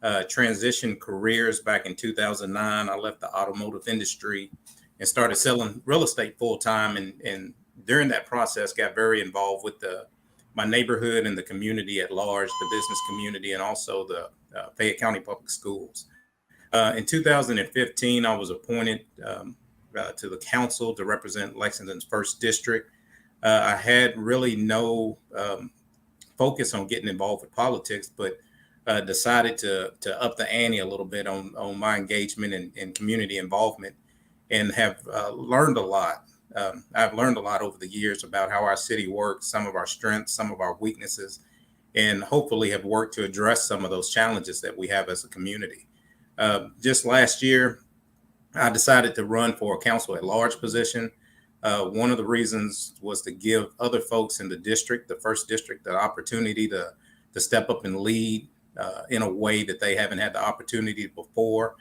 Transitioned careers back in 2009. I left the automotive industry and started selling real estate full time. And during that process, got very involved with my neighborhood and the community at large, the business community, and also the Fayette County Public Schools. In 2015, I was appointed to the council to represent Lexington's 1st District. I had really no focus on getting involved with politics, but decided to up the ante a little bit on my engagement and community involvement, and have learned a lot. I've learned a lot over the years about how our city works, some of our strengths, some of our weaknesses, and hopefully have worked to address some of those challenges that we have as a community. Just last year, I decided to run for a council at large position. One of the reasons was to give other folks in the district, the 1st District, the opportunity to step up and lead in a way that they haven't had the opportunity before,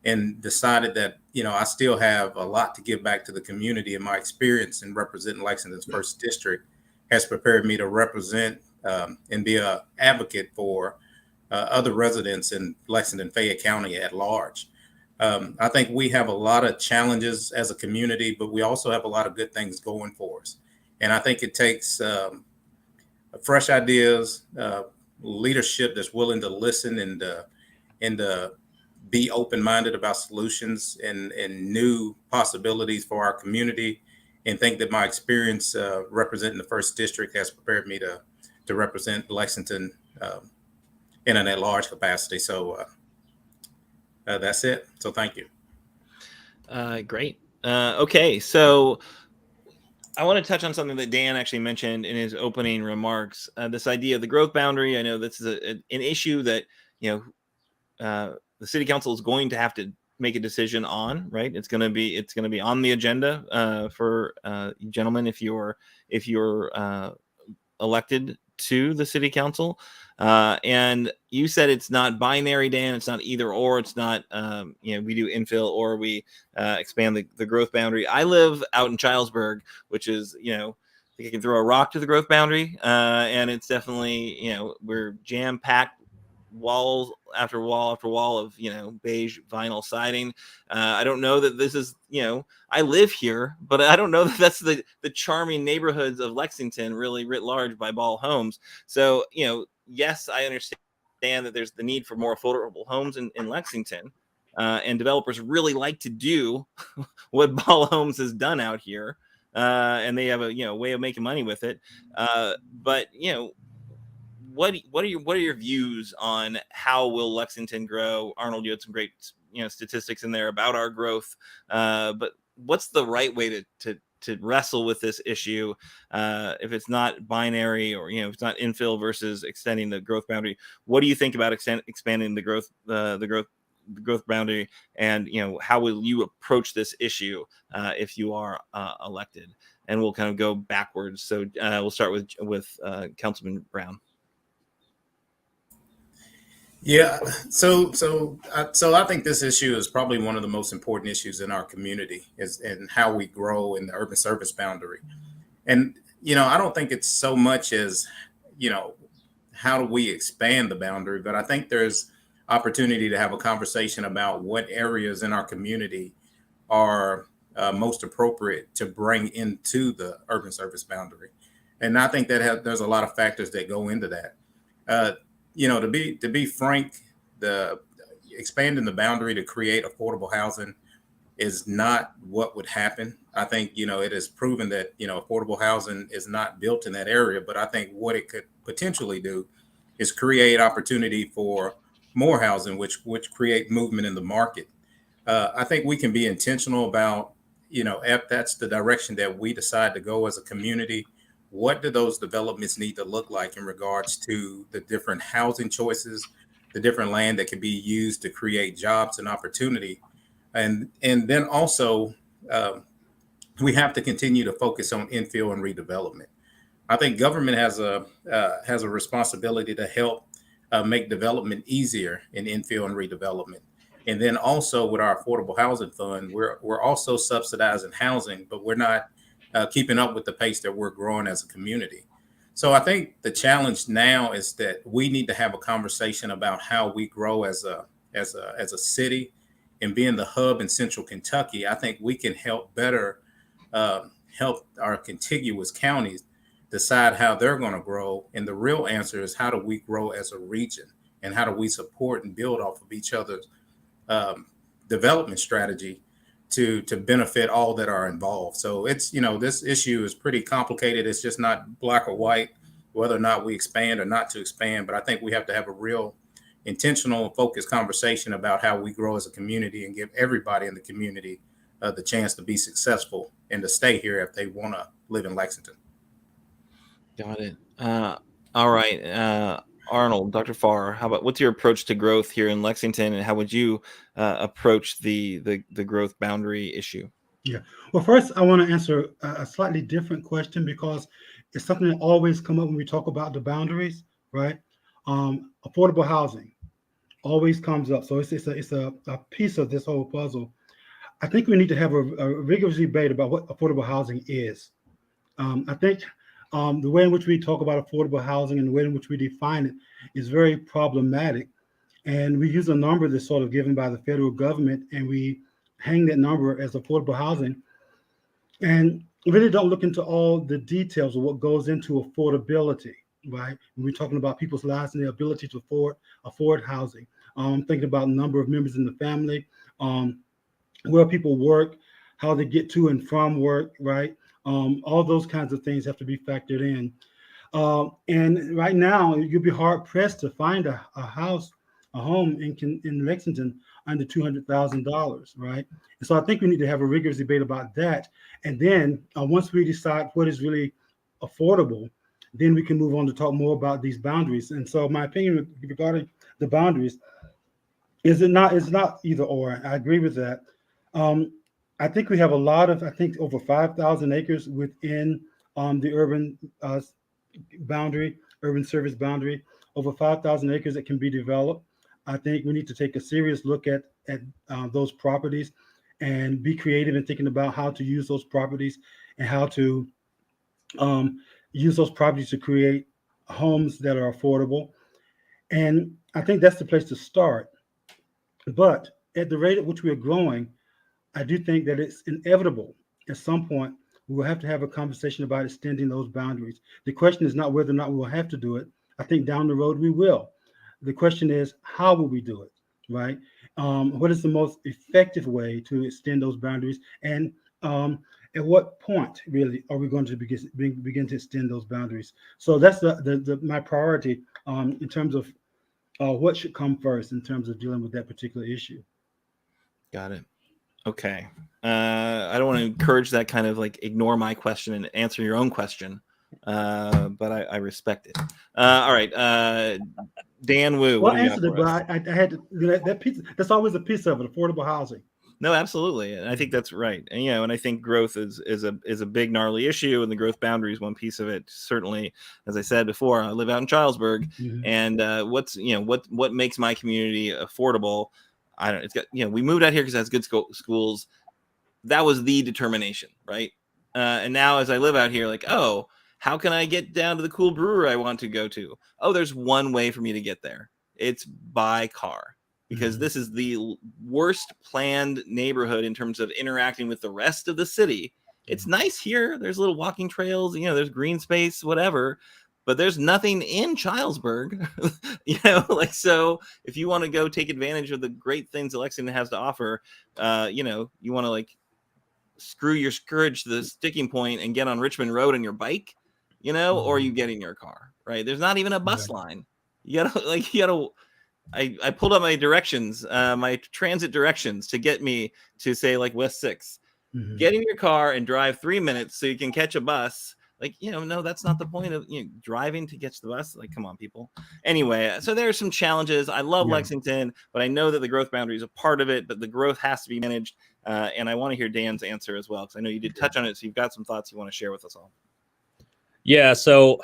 and decided that, I still have a lot to give back to the community, and my experience in representing Lexington's 1st District has prepared me to represent and be an advocate for other residents in Lexington, Fayette County at large. I think we have a lot of challenges as a community, but we also have a lot of good things going for us. And I think it takes fresh ideas, leadership that's willing to listen and be open-minded about solutions and new possibilities for our community. And think that my experience representing the 1st District has prepared me to represent Lexington in an at-large capacity. So that's it. So thank you. Great. Okay, so I want to touch on something that Dan actually mentioned in his opening remarks. This idea of the growth boundary. I know this is an issue that the city council is going to have to make a decision on. Right? It's going to be on the agenda for gentlemen if you're elected to the city council. And you said it's not binary, Dan. It's not either or. It's not, we do infill or we expand the growth boundary. I live out in Childsburg, which is, I think you can throw a rock to the growth boundary. And it's definitely, we're jam packed, walls after wall after wall of beige vinyl siding. I don't know that this is I live here, but I don't know that that's the charming neighborhoods of Lexington really writ large by Ball Homes. So yes, I understand that there's the need for more affordable homes in Lexington, and developers really like to do what Ball Homes has done out here, and they have a way of making money with it. But what are your views on how will Lexington grow? Arnold, you had some great statistics in there about our growth, but what's the right way to wrestle with this issue if it's not binary, or if it's not infill versus extending the growth boundary? What do you think about expanding the growth boundary, and how will you approach this issue if you are elected? And we'll kind of go backwards. So we'll start with Councilman Brown. Yeah, so I think this issue is probably one of the most important issues in our community, is in how we grow in the urban service boundary. And I don't think it's so much as how do we expand the boundary, but I think there's opportunity to have a conversation about what areas in our community are most appropriate to bring into the urban service boundary. And I think that there's a lot of factors that go into that. To be frank, the expanding the boundary to create affordable housing is not what would happen. I think, it is proven that, affordable housing is not built in that area, but I think what it could potentially do is create opportunity for more housing, which create movement in the market. I think we can be intentional about, if that's the direction that we decide to go as a community, what do those developments need to look like in regards to the different housing choices, the different land that can be used to create jobs and opportunity. And then also, we have to continue to focus on infill and redevelopment. I think government has a responsibility to help make development easier in infill and redevelopment. And then also with our affordable housing fund, we're also subsidizing housing, but we're not keeping up with the pace that we're growing as a community. So I think the challenge now is that we need to have a conversation about how we grow as a city and being the hub in Central Kentucky, I think we can help better help our contiguous counties decide how they're going to grow. And the real answer is, how do we grow as a region, and how do we support and build off of each other's development strategy to benefit all that are involved. So it's, this issue is pretty complicated. It's just not black or white, whether or not we expand or not to expand. But I think we have to have a real intentional and focused conversation about how we grow as a community and give everybody in the community the chance to be successful and to stay here if they want to live in Lexington. Got it. All right. Arnold, Dr. Farr, what's your approach to growth here in Lexington, and how would you approach the growth boundary issue? Yeah. Well, first, I want to answer a slightly different question, because it's something that always comes up when we talk about the boundaries, right? Affordable housing always comes up. So it's a piece of this whole puzzle. I think we need to have a rigorous debate about what affordable housing is. I think the way in which we talk about affordable housing and the way in which we define it is very problematic. And we use a number that's sort of given by the federal government, and we hang that number as affordable housing, and really don't look into all the details of what goes into affordability, right? When we're talking about people's lives and their ability to afford housing. Thinking about the number of members in the family, where people work, how they get to and from work, right? All those kinds of things have to be factored in. And right now, you'll be hard pressed to find a home in Lexington under $200,000, right? And so I think we need to have a rigorous debate about that. And then once we decide what is really affordable, then we can move on to talk more about these boundaries. And so my opinion regarding the boundaries is it's not either or. I agree with that. I think we have over 5,000 acres within the urban service boundary, over 5,000 acres that can be developed. I think we need to take a serious look at those properties and be creative in thinking about how to use those properties and how to use those properties to create homes that are affordable. And I think that's the place to start. But at the rate at which we are growing, I do think that it's inevitable at some point we will have to have a conversation about extending those boundaries. The question is not whether or not we will have to do it. I think down the road we will. The question is, how will we do it, right? What is the most effective way to extend those boundaries? And at what point, really, are we going to begin to extend those boundaries? So that's my priority in terms of what should come first in terms of dealing with that particular issue. Got it. Okay. I don't want to encourage that kind of like ignore my question and answer your own question, but I respect it. All right. Dan Wu. Well, I answered it, but I had to, that piece. That's always a piece of it, affordable housing. No, absolutely. And I think that's right. And, and I think growth is a big gnarly issue, and the growth boundary is one piece of it. Certainly, as I said before, I live out in Charlesburg, and what makes my community affordable? I don't. It's got we moved out here because it has good schools. That was the determination, right? And now as I live out here, like, oh, how can I get down to the cool brewery I want to go to? Oh, there's one way for me to get there. It's by car. Because this is the worst planned neighborhood in terms of interacting with the rest of the city. It's nice here. There's little walking trails, there's green space, whatever, but there's nothing in Charlesburg, so if you want to go take advantage of the great things that Lexington has to offer, you want to like screw your courage to the sticking point and get on Richmond Road on your bike, or you get in your car, right? There's not even a bus line. You gotta I pulled up my directions, my transit directions to get me to say like West 6. Get in your car and drive 3 minutes so you can catch a bus. Like, no, that's not the point of driving to catch the bus. Like, come on, people. Anyway, so there are some challenges. I love Lexington, but I know that the growth boundary is a part of it, but the growth has to be managed. And I want to hear Dan's answer as well, because I know you did touch on it. So you've got some thoughts you want to share with us all. Yeah, so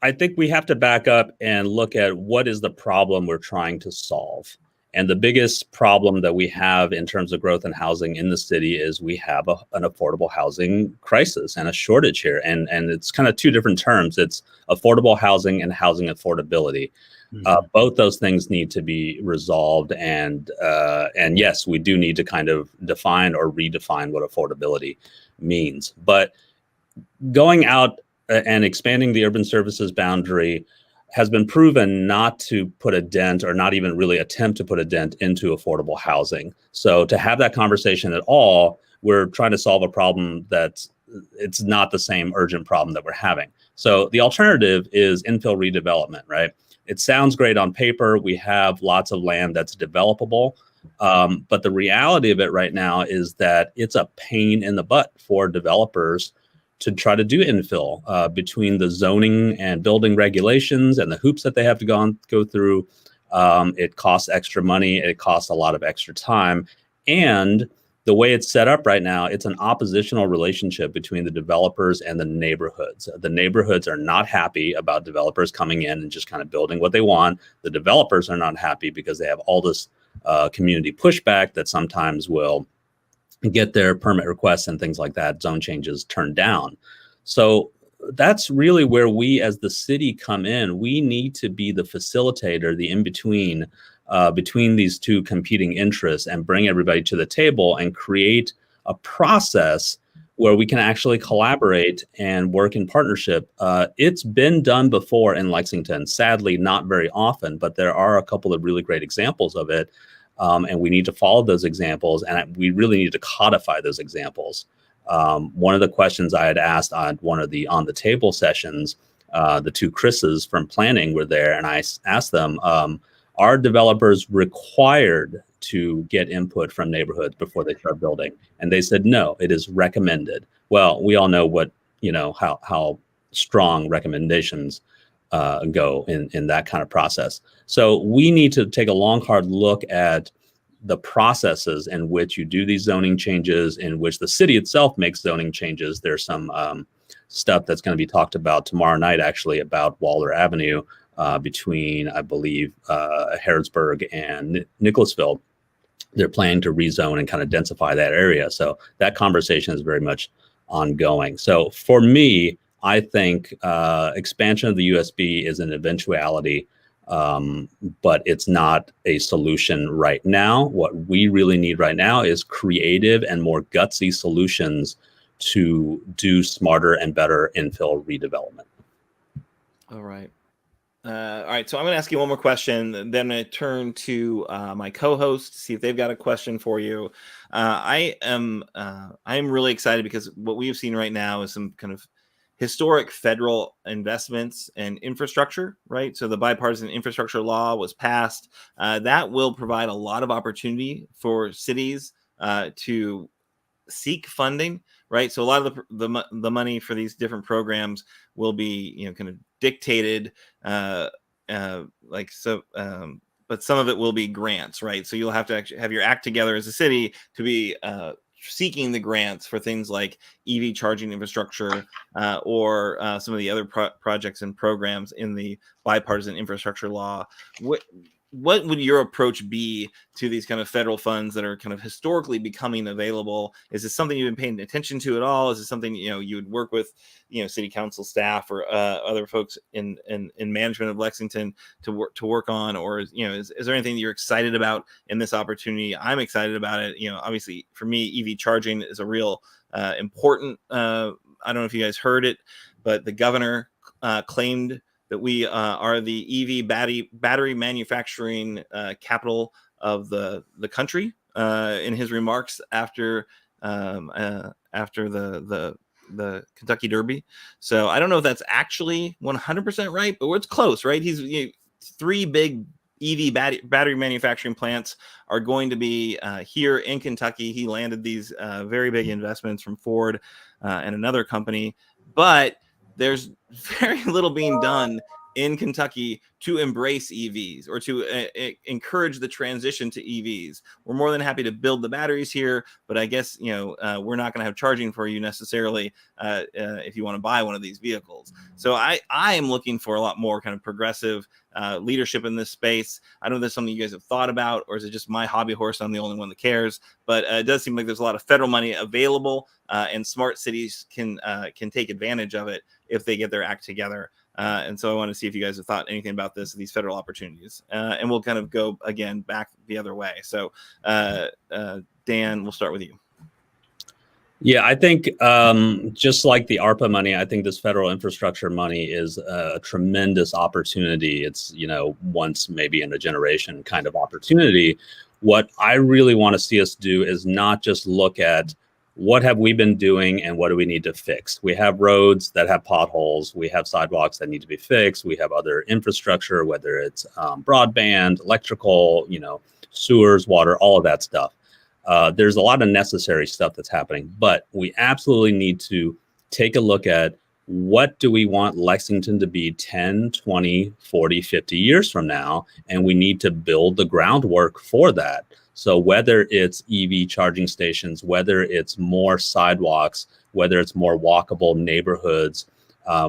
I think we have to back up and look at what is the problem we're trying to solve. And the biggest problem that we have in terms of growth and housing in the city is we have an affordable housing crisis and a shortage here. And it's kind of two different terms. It's affordable housing and housing affordability. Both those things need to be resolved. And yes, we do need to kind of define or redefine what affordability means. But going out and expanding the urban services boundary has been proven not to put a dent, or not even really attempt to put a dent into affordable housing. So to have that conversation at all, we're trying to solve a problem it's not the same urgent problem that we're having. So the alternative is infill redevelopment, right? It sounds great on paper. We have lots of land that's developable. But the reality of it right now is that it's a pain in the butt for developers to try to do infill between the zoning and building regulations and the hoops that they have to go through. It costs extra money. It costs a lot of extra time. And the way it's set up right now, it's an oppositional relationship between the developers and the neighborhoods. The neighborhoods are not happy about developers coming in and just kind of building what they want. The developers are not happy because they have all this community pushback that sometimes will get their permit requests and things like that, zone changes, turned down. So that's really where we as the city come in. We need to be the facilitator, the in-between between these two competing interests, and bring everybody to the table and create a process where we can actually collaborate and work in partnership. It's been done before in Lexington, sadly, not very often, but there are a couple of really great examples of it. And we need to follow those examples, and we really need to codify those examples. One of the questions I had asked on one of the on the table sessions, the two Chris's from planning were there, and I asked them, are developers required to get input from neighborhoods before they start building? And they said, no, it is recommended. Well, we all know how strong recommendations go in that kind of process. So we need to take a long, hard look at the processes in which you do these zoning changes, in which the city itself makes zoning changes. There's some stuff that's going to be talked about tomorrow night, actually, about Waller Avenue between, I believe, Harrodsburg and Nicholasville. They're planning to rezone and kind of densify that area. So that conversation is very much ongoing. So for me, I think expansion of the USB is an eventuality, but it's not a solution right now. What we really need right now is creative and more gutsy solutions to do smarter and better infill redevelopment. All right. So I'm going to ask you one more question. Then I'm going to turn to my co-host to see if they've got a question for you. I am really excited because what we've seen right now is some kind of historic federal investments in infrastructure, right? So the bipartisan infrastructure law was passed. That will provide a lot of opportunity for cities to seek funding, right? So a lot of the money for these different programs will be, kind of dictated, but some of it will be grants, right? So you'll have to actually have your act together as a city to be seeking the grants for things like EV charging infrastructure or some of the other projects and programs in the bipartisan infrastructure law. What would your approach be to these kind of federal funds that are kind of historically becoming available? Is this something you've been paying attention to at all? Is it something you would work with city council staff or other folks in management of Lexington to work on, or is there anything that you're excited about in this opportunity? I'm excited about it. Obviously for me, EV charging is a real important. I don't know if you guys heard it, but the governor claimed that we are the EV battery manufacturing capital of the country in his remarks after the Kentucky Derby. So I don't know if that's actually 100% right, but it's close, right? He's three big EV battery manufacturing plants are going to be here in Kentucky. He landed these very big investments from Ford and another company, but there's very little being done in Kentucky to embrace EVs or to encourage the transition to EVs. We're more than happy to build the batteries here, but I guess, we're not going to have charging for you necessarily if you want to buy one of these vehicles. So I am looking for a lot more kind of progressive leadership in this space. I don't know if there's something you guys have thought about, or is it just my hobby horse? I'm the only one that cares, but it does seem like there's a lot of federal money available, and smart cities can take advantage of it if they get their act together. And so I want to see if you guys have thought anything about these federal opportunities. And we'll kind of go again back the other way. So Dan, we'll start with you. Yeah, I think just like the ARPA money, I think this federal infrastructure money is a tremendous opportunity. It's, once maybe in a generation kind of opportunity. What I really want to see us do is not just look at what have we been doing and what do we need to fix. We have roads that have potholes. We have sidewalks that need to be fixed. We have other infrastructure, whether it's broadband, electrical, sewers, water, all of that stuff. There's a lot of necessary stuff that's happening, but we absolutely need to take a look at what do we want Lexington to be 10, 20, 40, 50 years from now, and we need to build the groundwork for that. So whether it's EV charging stations, whether it's more sidewalks, whether it's more walkable neighborhoods,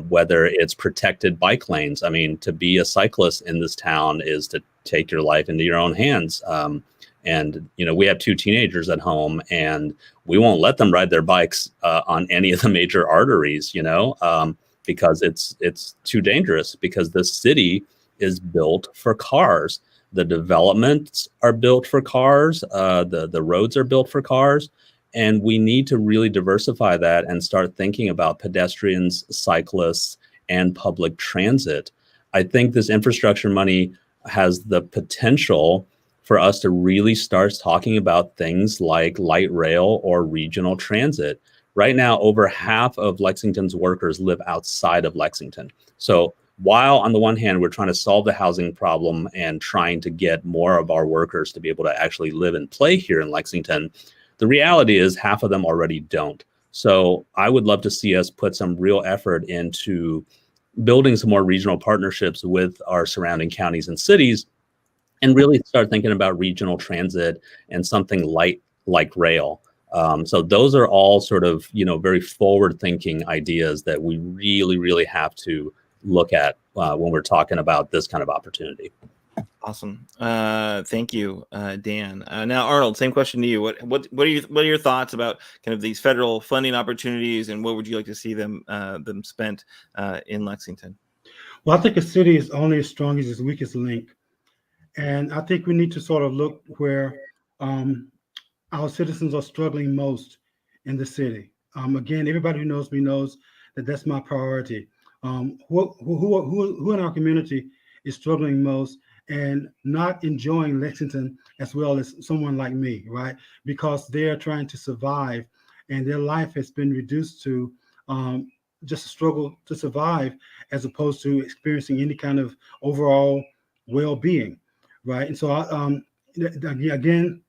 whether it's protected bike lanes. I mean, to be a cyclist in this town is to take your life into your own hands. And, we have 2 teenagers at home, and we won't let them ride their bikes on any of the major arteries, because it's too dangerous, because the city is built for cars. The developments are built for cars. The roads are built for cars. And we need to really diversify that and start thinking about pedestrians, cyclists, and public transit. I think this infrastructure money has the potential for us to really start talking about things like light rail or regional transit. Right now, over half of Lexington's workers live outside of Lexington. So while on the one hand, we're trying to solve the housing problem and trying to get more of our workers to be able to actually live and play here in Lexington, the reality is half of them already don't. So I would love to see us put some real effort into building some more regional partnerships with our surrounding counties and cities, and really start thinking about regional transit and something light like rail. So those are all sort of, very forward-thinking ideas that we really, really have to look at when we're talking about this kind of opportunity. Awesome. Thank you, Dan. Now, Arnold, same question to you. What are your thoughts about kind of these federal funding opportunities, and what would you like to see them spent in Lexington? Well, I think a city is only as strong as its weakest link. And I think we need to sort of look where our citizens are struggling most in the city. Again, everybody who knows me knows that that's my priority. Who in our community is struggling most and not enjoying Lexington as well as someone like me, right? Because they're trying to survive, and their life has been reduced to just a struggle to survive, as opposed to experiencing any kind of overall well-being, right? And so, again,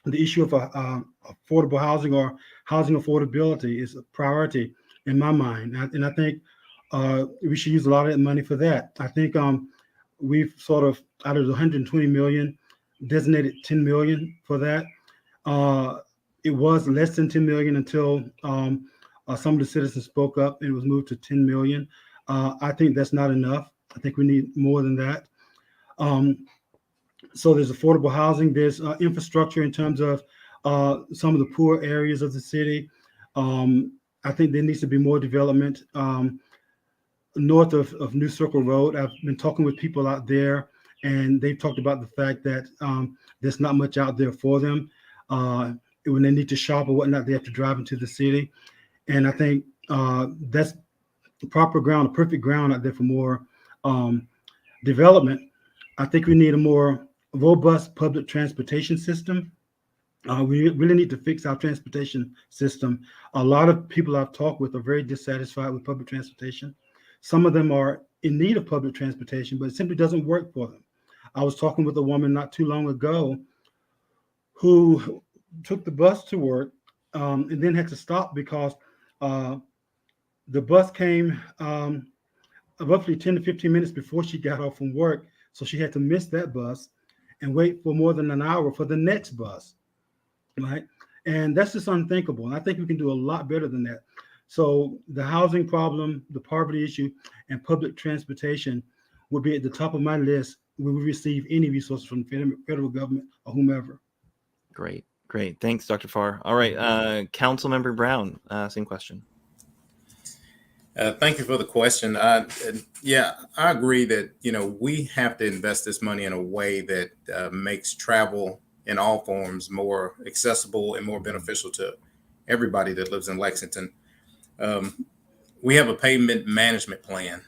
the issue of affordable housing or housing affordability is a priority in my mind, and I think we should use a lot of that money for that. I think we've sort of, out of the 120 million, designated 10 million for that. It was less than 10 million until some of the citizens spoke up, and it was moved to 10 million. I think that's not enough. I think we need more than that. So there's affordable housing, there's infrastructure in terms of some of the poor areas of the city. I think there needs to be more development north of New Circle Road. I've been talking with people out there, and they've talked about the fact that there's not much out there for them. When they need to shop or whatnot, they have to drive into the city. And I think that's the proper ground, the perfect ground out there for more development. I think we need a more robust public transportation system. We really need to fix our transportation system. A lot of people I've talked with are very dissatisfied with public transportation. Some of them are in need of public transportation, but it simply doesn't work for them. I was talking with a woman not too long ago who took the bus to work and then had to stop because the bus came roughly 10 to 15 minutes before she got off from work. So she had to miss that bus and wait for more than an hour for the next bus, right? And that's just unthinkable. And I think we can do a lot better than that. So the housing problem, the poverty issue, and public transportation would be at the top of my list when we receive any resources from the federal government or whomever. Great. Thanks, Dr. Farr. All right, Councilmember Brown, same question. Thank you for the question. I agree that, we have to invest this money in a way that makes travel in all forms more accessible and more beneficial to everybody that lives in Lexington. We have a pavement management plan.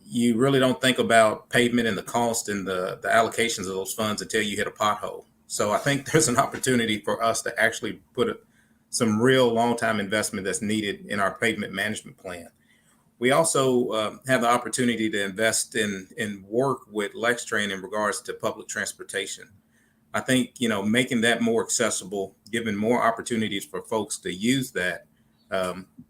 You really don't think about pavement and the cost and the allocations of those funds until you hit a pothole. So I think there's an opportunity for us to actually put some real long-time investment that's needed in our pavement management plan. We also have the opportunity to invest in work with LexTrain in regards to public transportation. I think, making that more accessible, giving more opportunities for folks to use that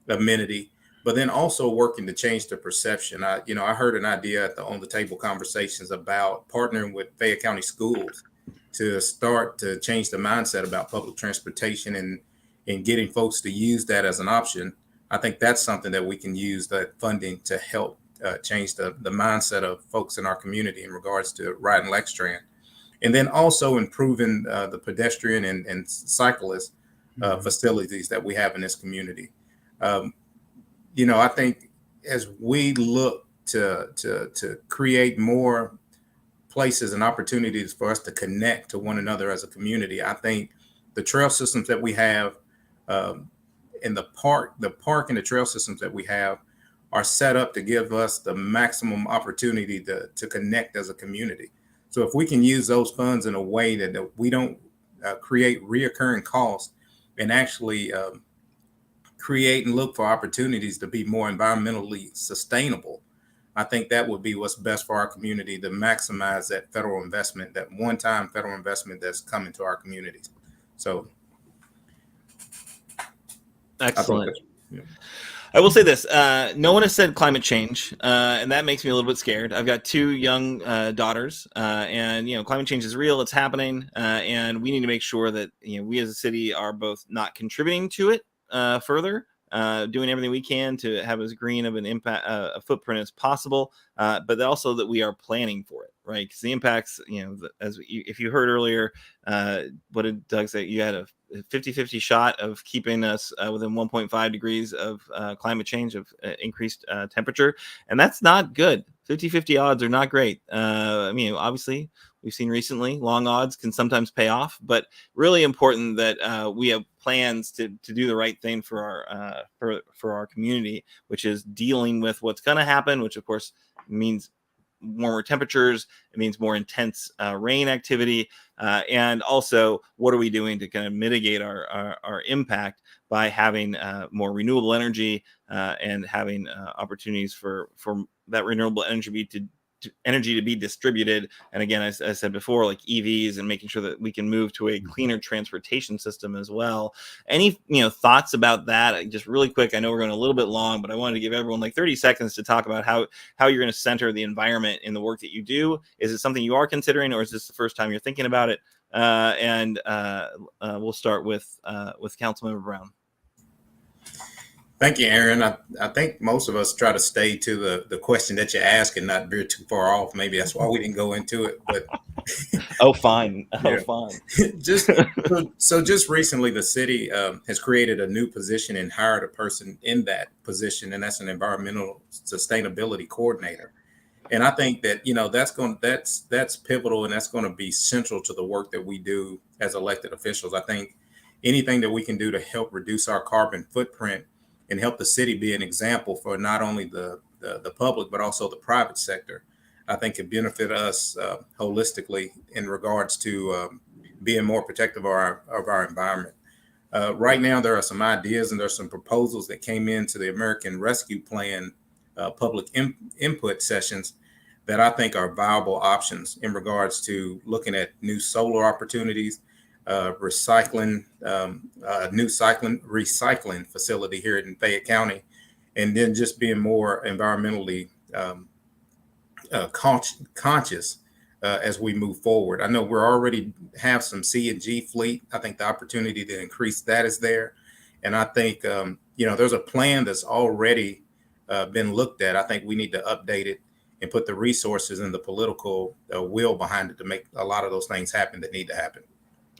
amenity, but then also working to change the perception. I heard an idea at the on the table conversations about partnering with Fayette County schools to start to change the mindset about public transportation and getting folks to use that as an option. I think that's something that we can use that funding to help change the mindset of folks in our community in regards to riding LexTran. And then also improving the pedestrian and cyclist facilities that we have in this community. I think as we look to create more places and opportunities for us to connect to one another as a community, I think the trail systems that we have in the park and the trail systems that we have are set up to give us the maximum opportunity to connect as a community. So if we can use those funds in a way that we don't create reoccurring costs and actually create and look for opportunities to be more environmentally sustainable, I think that would be what's best for our community to maximize that federal investment, that one-time federal investment that's coming to our communities. So excellent. I will say this, no one has said climate change, and that makes me a little bit scared. I've got two young daughters, and climate change is real, it's happening, and we need to make sure that we as a city are both not contributing to it further, doing everything we can to have as green of an impact, a footprint as possible, but also that we are planning for it, right? Because the impacts, if you heard earlier, what did Doug say? You had a 50-50 shot of keeping us within 1.5 degrees of climate change, of increased temperature. And that's not good. 50-50 odds are not great. Obviously, we've seen recently long odds can sometimes pay off, but really important that we have plans to do the right thing for our community, which is dealing with what's going to happen, which of course means warmer temperatures. It means more intense rain activity, and also what are we doing to kind of mitigate our impact by having more renewable energy and having opportunities for that renewable energy to be distributed. And again, as I said before, like EVs, and making sure that we can move to a cleaner transportation system as well. Any thoughts about that? Just really quick, I know we're going a little bit long, but I wanted to give everyone like 30 seconds to talk about how you're going to center the environment in the work that you do. Is it something you are considering, or is this the first time you're thinking about it? We'll start with Councilmember Brown. Thank you, Aaron. I think most of us try to stay to the question that you ask and not veer too far off. Maybe that's why we didn't go into it. But fine. Just recently, the city has created a new position and hired a person in that position, and that's an environmental sustainability coordinator. And I think that that's pivotal, and that's going to be central to the work that we do as elected officials. I think anything that we can do to help reduce our carbon footprint and help the city be an example for not only the public, but also the private sector, I think could benefit us holistically in regards to being more protective of our environment. Right now, there are some ideas and there's some proposals that came into the American Rescue Plan public input sessions that I think are viable options in regards to looking at new solar opportunities, recycling facility here in Fayette County, and then just being more environmentally conscious as we move forward. I know we're already have some C&G fleet. I think the opportunity to increase that is there. And I think, there's a plan that's already been looked at. I think we need to update it and put the resources and the political will behind it to make a lot of those things happen that need to happen.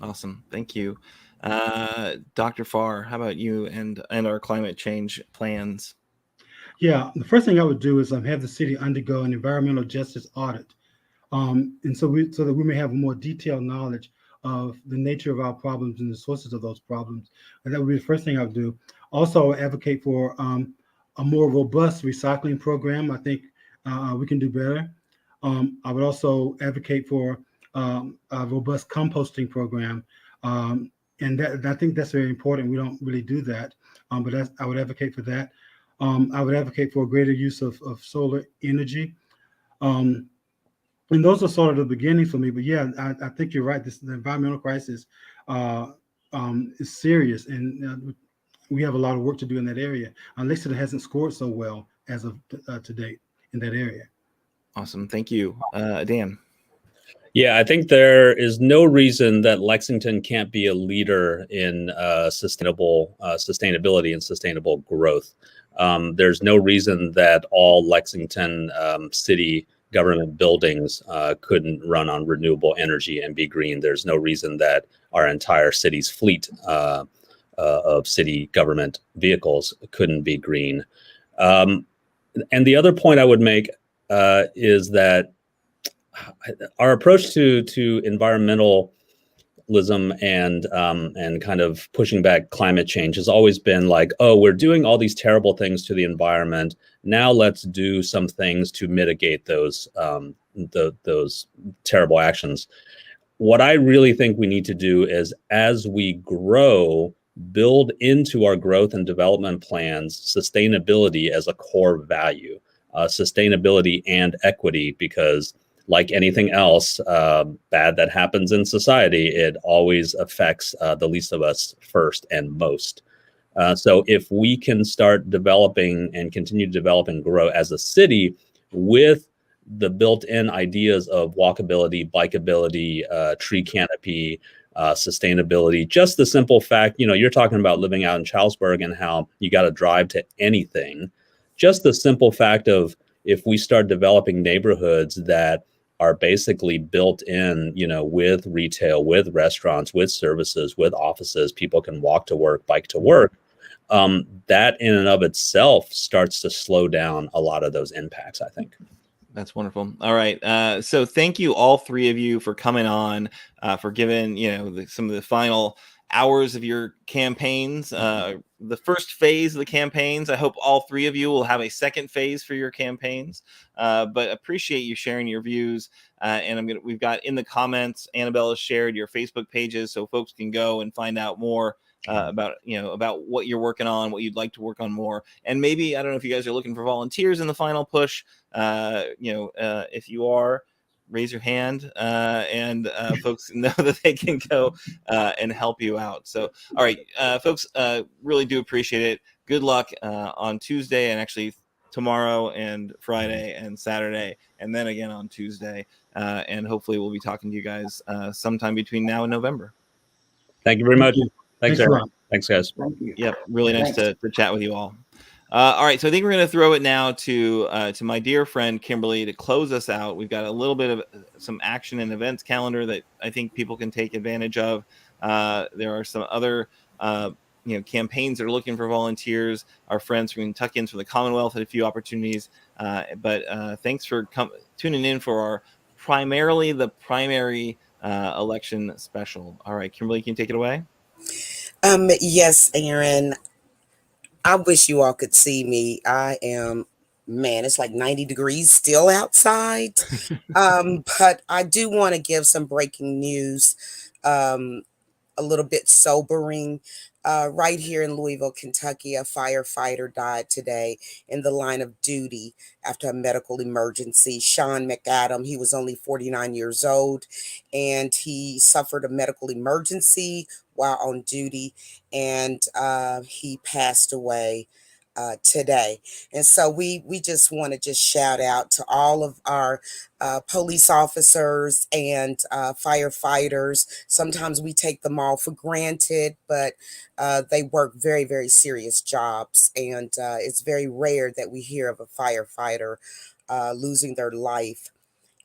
Awesome. Thank you. Dr. Farr, how about you and our climate change plans? Yeah, the first thing I would do is have the city undergo an environmental justice audit. And so that we may have a more detailed knowledge of the nature of our problems and the sources of those problems. And that would be the first thing I would do. Also, advocate for a more robust recycling program. I think we can do better. I would also advocate for a robust composting program. And I think that's very important. We don't really do that, but I would advocate for that. I would advocate for a greater use of solar energy. And those are sort of the beginning for me. But yeah, I think you're right. The environmental crisis is serious, and we have a lot of work to do in that area. Lexington hasn't scored so well as of to date in that area. Awesome. Thank you. Dan. Yeah, I think there is no reason that Lexington can't be a leader in sustainability and sustainable growth. There's no reason that all Lexington city government buildings couldn't run on renewable energy and be green. There's no reason that our entire city's fleet of city government vehicles couldn't be green. And the other point I would make is that our approach to environmentalism and kind of pushing back climate change has always been like, oh, we're doing all these terrible things to the environment. Now let's do some things to mitigate those terrible actions. What I really think we need to do is, as we grow, build into our growth and development plans sustainability as a core value, sustainability and equity, because like anything else bad that happens in society, it always affects the least of us first and most. So if we can start developing and continue to develop and grow as a city with the built-in ideas of walkability, bikeability, tree canopy, sustainability, just the simple fact, you're talking about living out in Charlesburg and how you got to drive to anything. Just the simple fact of, if we start developing neighborhoods that are basically built in, with retail, with restaurants, with services, with offices, people can walk to work, bike to work. That in and of itself starts to slow down a lot of those impacts, I think. That's wonderful. All right. So thank you, all three of you, for coming on, for giving, some of the final hours of your campaigns, the first phase of the campaigns. I hope all three of you will have a second phase for your campaigns, but appreciate you sharing your views. And we've got in the comments, Annabelle has shared your Facebook pages so folks can go and find out more about what you're working on, what you'd like to work on more. And maybe, I don't know if you guys are looking for volunteers in the final push. If you are, raise your hand and folks know that they can go and help you out. So, all right, folks, really do appreciate it. Good luck on Tuesday, and actually tomorrow and Friday and Saturday, and then again on Tuesday. And hopefully we'll be talking to you guys sometime between now and November. Thank you very much. Thanks, everyone. Thanks, guys. Thank you. Yep, really nice to chat with you all. All right, so I think we're going to throw it now to my dear friend Kimberly to close us out. We've got a little bit of some action and events calendar that I think people can take advantage of. There are some other campaigns that are looking for volunteers. Our friends from Kentuckians from the Commonwealth had a few opportunities. But thanks for tuning in for our primary election special. All right, Kimberly, can you take it away? Yes, Aaron. I wish you all could see me. It's like 90 degrees still outside. But I do want to give some breaking news, a little bit sobering. Right here in Louisville, Kentucky, a firefighter died today in the line of duty after a medical emergency. Sean McAdam, he was only 49 years old, and he suffered a medical emergency while on duty, and he passed away today. And so we just want to just shout out to all of our police officers and firefighters. Sometimes we take them all for granted, but they work very, very serious jobs. And it's very rare that we hear of a firefighter losing their life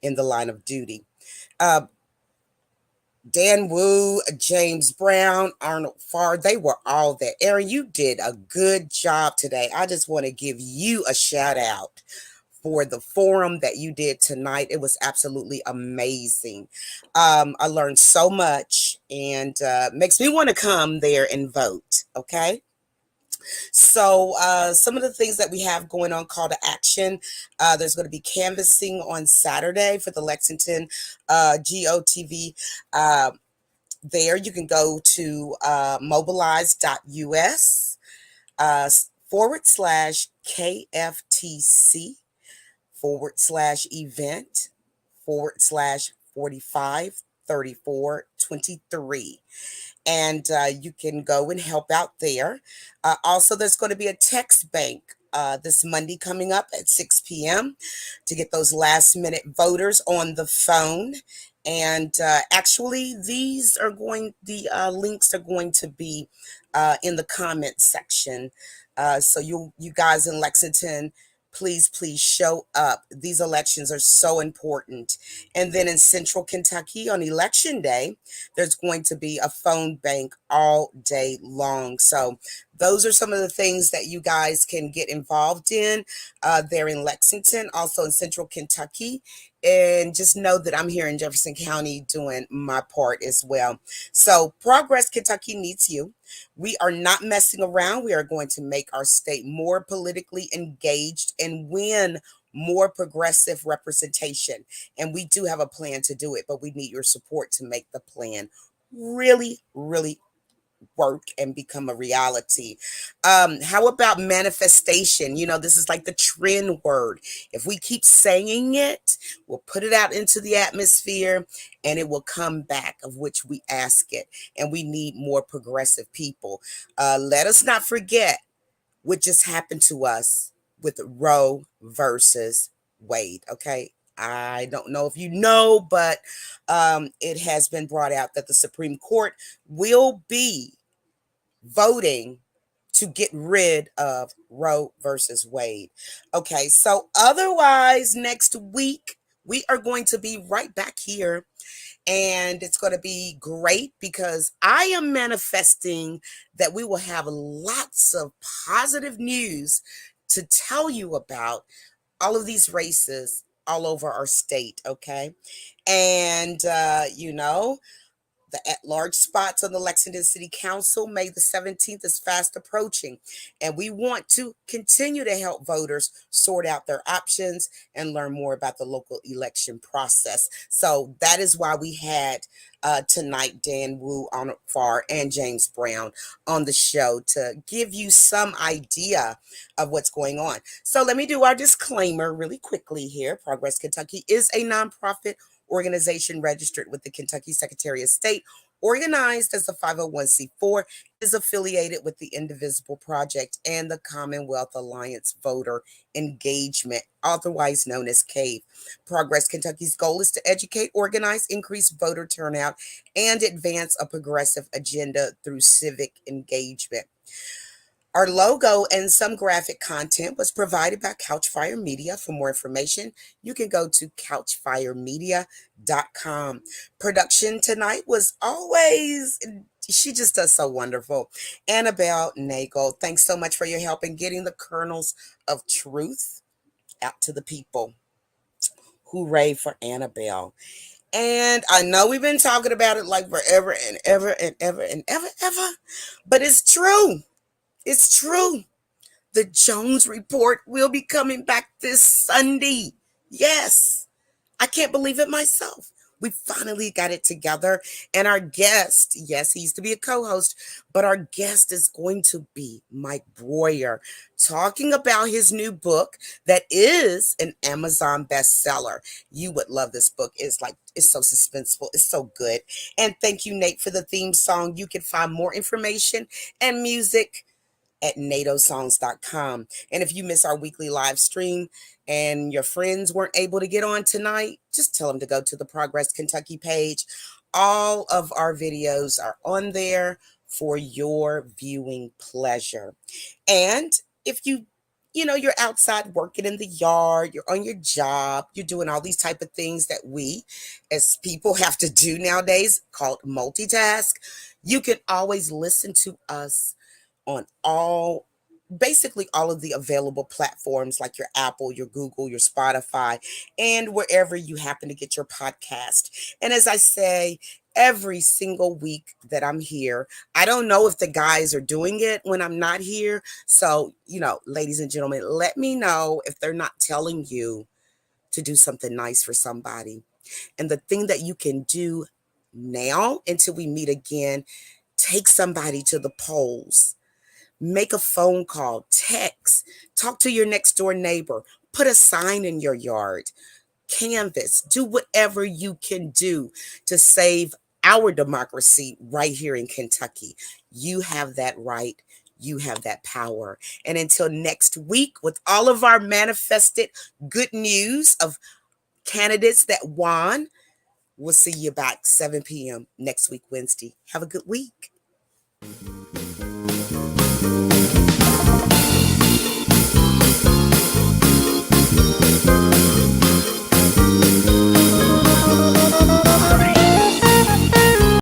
in the line of duty. Dan Wu, James Brown, Arnold Farr, they were all there. Aaron, you did a good job today. I just want to give you a shout out for the forum that you did tonight. It was absolutely amazing. I learned so much and makes me want to come there and vote. Okay. So some of the things that we have going on, call to action, there's going to be canvassing on Saturday for the Lexington GOTV. There you can go to mobilize.us /KFTC/event/453423. And you can go and help out there. Also, there's going to be a text bank this Monday coming up at 6 p.m. to get those last minute voters on the phone. And actually, the links are going to be in the comment section. So you guys in Lexington, please show up. These elections are so important. And then in Central Kentucky on election day, there's going to be a phone bank all day long. So those are some of the things that you guys can get involved in there in Lexington, also in Central Kentucky. And just know that I'm here in Jefferson County doing my part as well. So Progress Kentucky needs you. We are not messing around. We are going to make our state more politically engaged and win more progressive representation. And we do have a plan to do it, but we need your support to make the plan really, really work and become a reality. How about manifestation? You know, this is like the trend word. If we keep saying it, we'll put it out into the atmosphere and it will come back, of which we ask it. And we need more progressive people. Let us not forget what just happened to us with Roe versus Wade. Okay. I don't know if you know, but it has been brought out that the Supreme Court will be voting to get rid of Roe versus Wade. Okay, so otherwise, next week, we are going to be right back here. And it's going to be great because I am manifesting that we will have lots of positive news to tell you about all of these races all over our state. Okay. And, the at-large spots on the Lexington City Council, May the 17th, is fast approaching. And we want to continue to help voters sort out their options and learn more about the local election process. So that is why we had tonight Dan Wu, Arnold Farr, and James Brown on the show to give you some idea of what's going on. So let me do our disclaimer really quickly here. Progress Kentucky is a nonprofit organization registered with the Kentucky Secretary of State, organized as a 501c4, is affiliated with the Indivisible Project and the Commonwealth Alliance Voter Engagement, otherwise known as CAVE. Progress Kentucky's goal is to educate, organize, increase voter turnout, and advance a progressive agenda through civic engagement. Our logo and some graphic content was provided by Couchfire Media. For more information, you can go to couchfiremedia.com. Production tonight was always, she just does so wonderful. Annabelle Nagel, thanks so much for your help in getting the kernels of truth out to the people. Hooray for Annabelle. And I know we've been talking about it like forever and ever and ever and ever, but it's true. It's true. The Jones Report will be coming back this Sunday. Yes. I can't believe it myself. We finally got it together. And our guest, yes, he used to be a co-host, but our guest is going to be Mike Breuer, talking about his new book that is an Amazon bestseller. You would love this book. It's so suspenseful. It's so good. And thank you, Nate, for the theme song. You can find more information and music at natosongs.com. And if you miss our weekly live stream and your friends weren't able to get on tonight, just tell them to go to the Progress Kentucky page. All of our videos are on there for your viewing pleasure. And if you're outside working in the yard, you're on your job, you're doing all these type of things that we as people have to do nowadays, called multitask, you can always listen to us on basically all of the available platforms like your Apple, your Google, your Spotify, and wherever you happen to get your podcast. And as I say, every single week that I'm here, I don't know if the guys are doing it when I'm not here. So, ladies and gentlemen, let me know if they're not telling you to do something nice for somebody. And the thing that you can do now until we meet again, take somebody to the polls. Make a phone call, text, talk to your next door neighbor, put a sign in your yard, canvas, do whatever you can do to save our democracy right here in Kentucky. You have that right. You have that power. And until next week, with all of our manifested good news of candidates that won, we'll see you back 7 p.m. next week, Wednesday. Have a good week.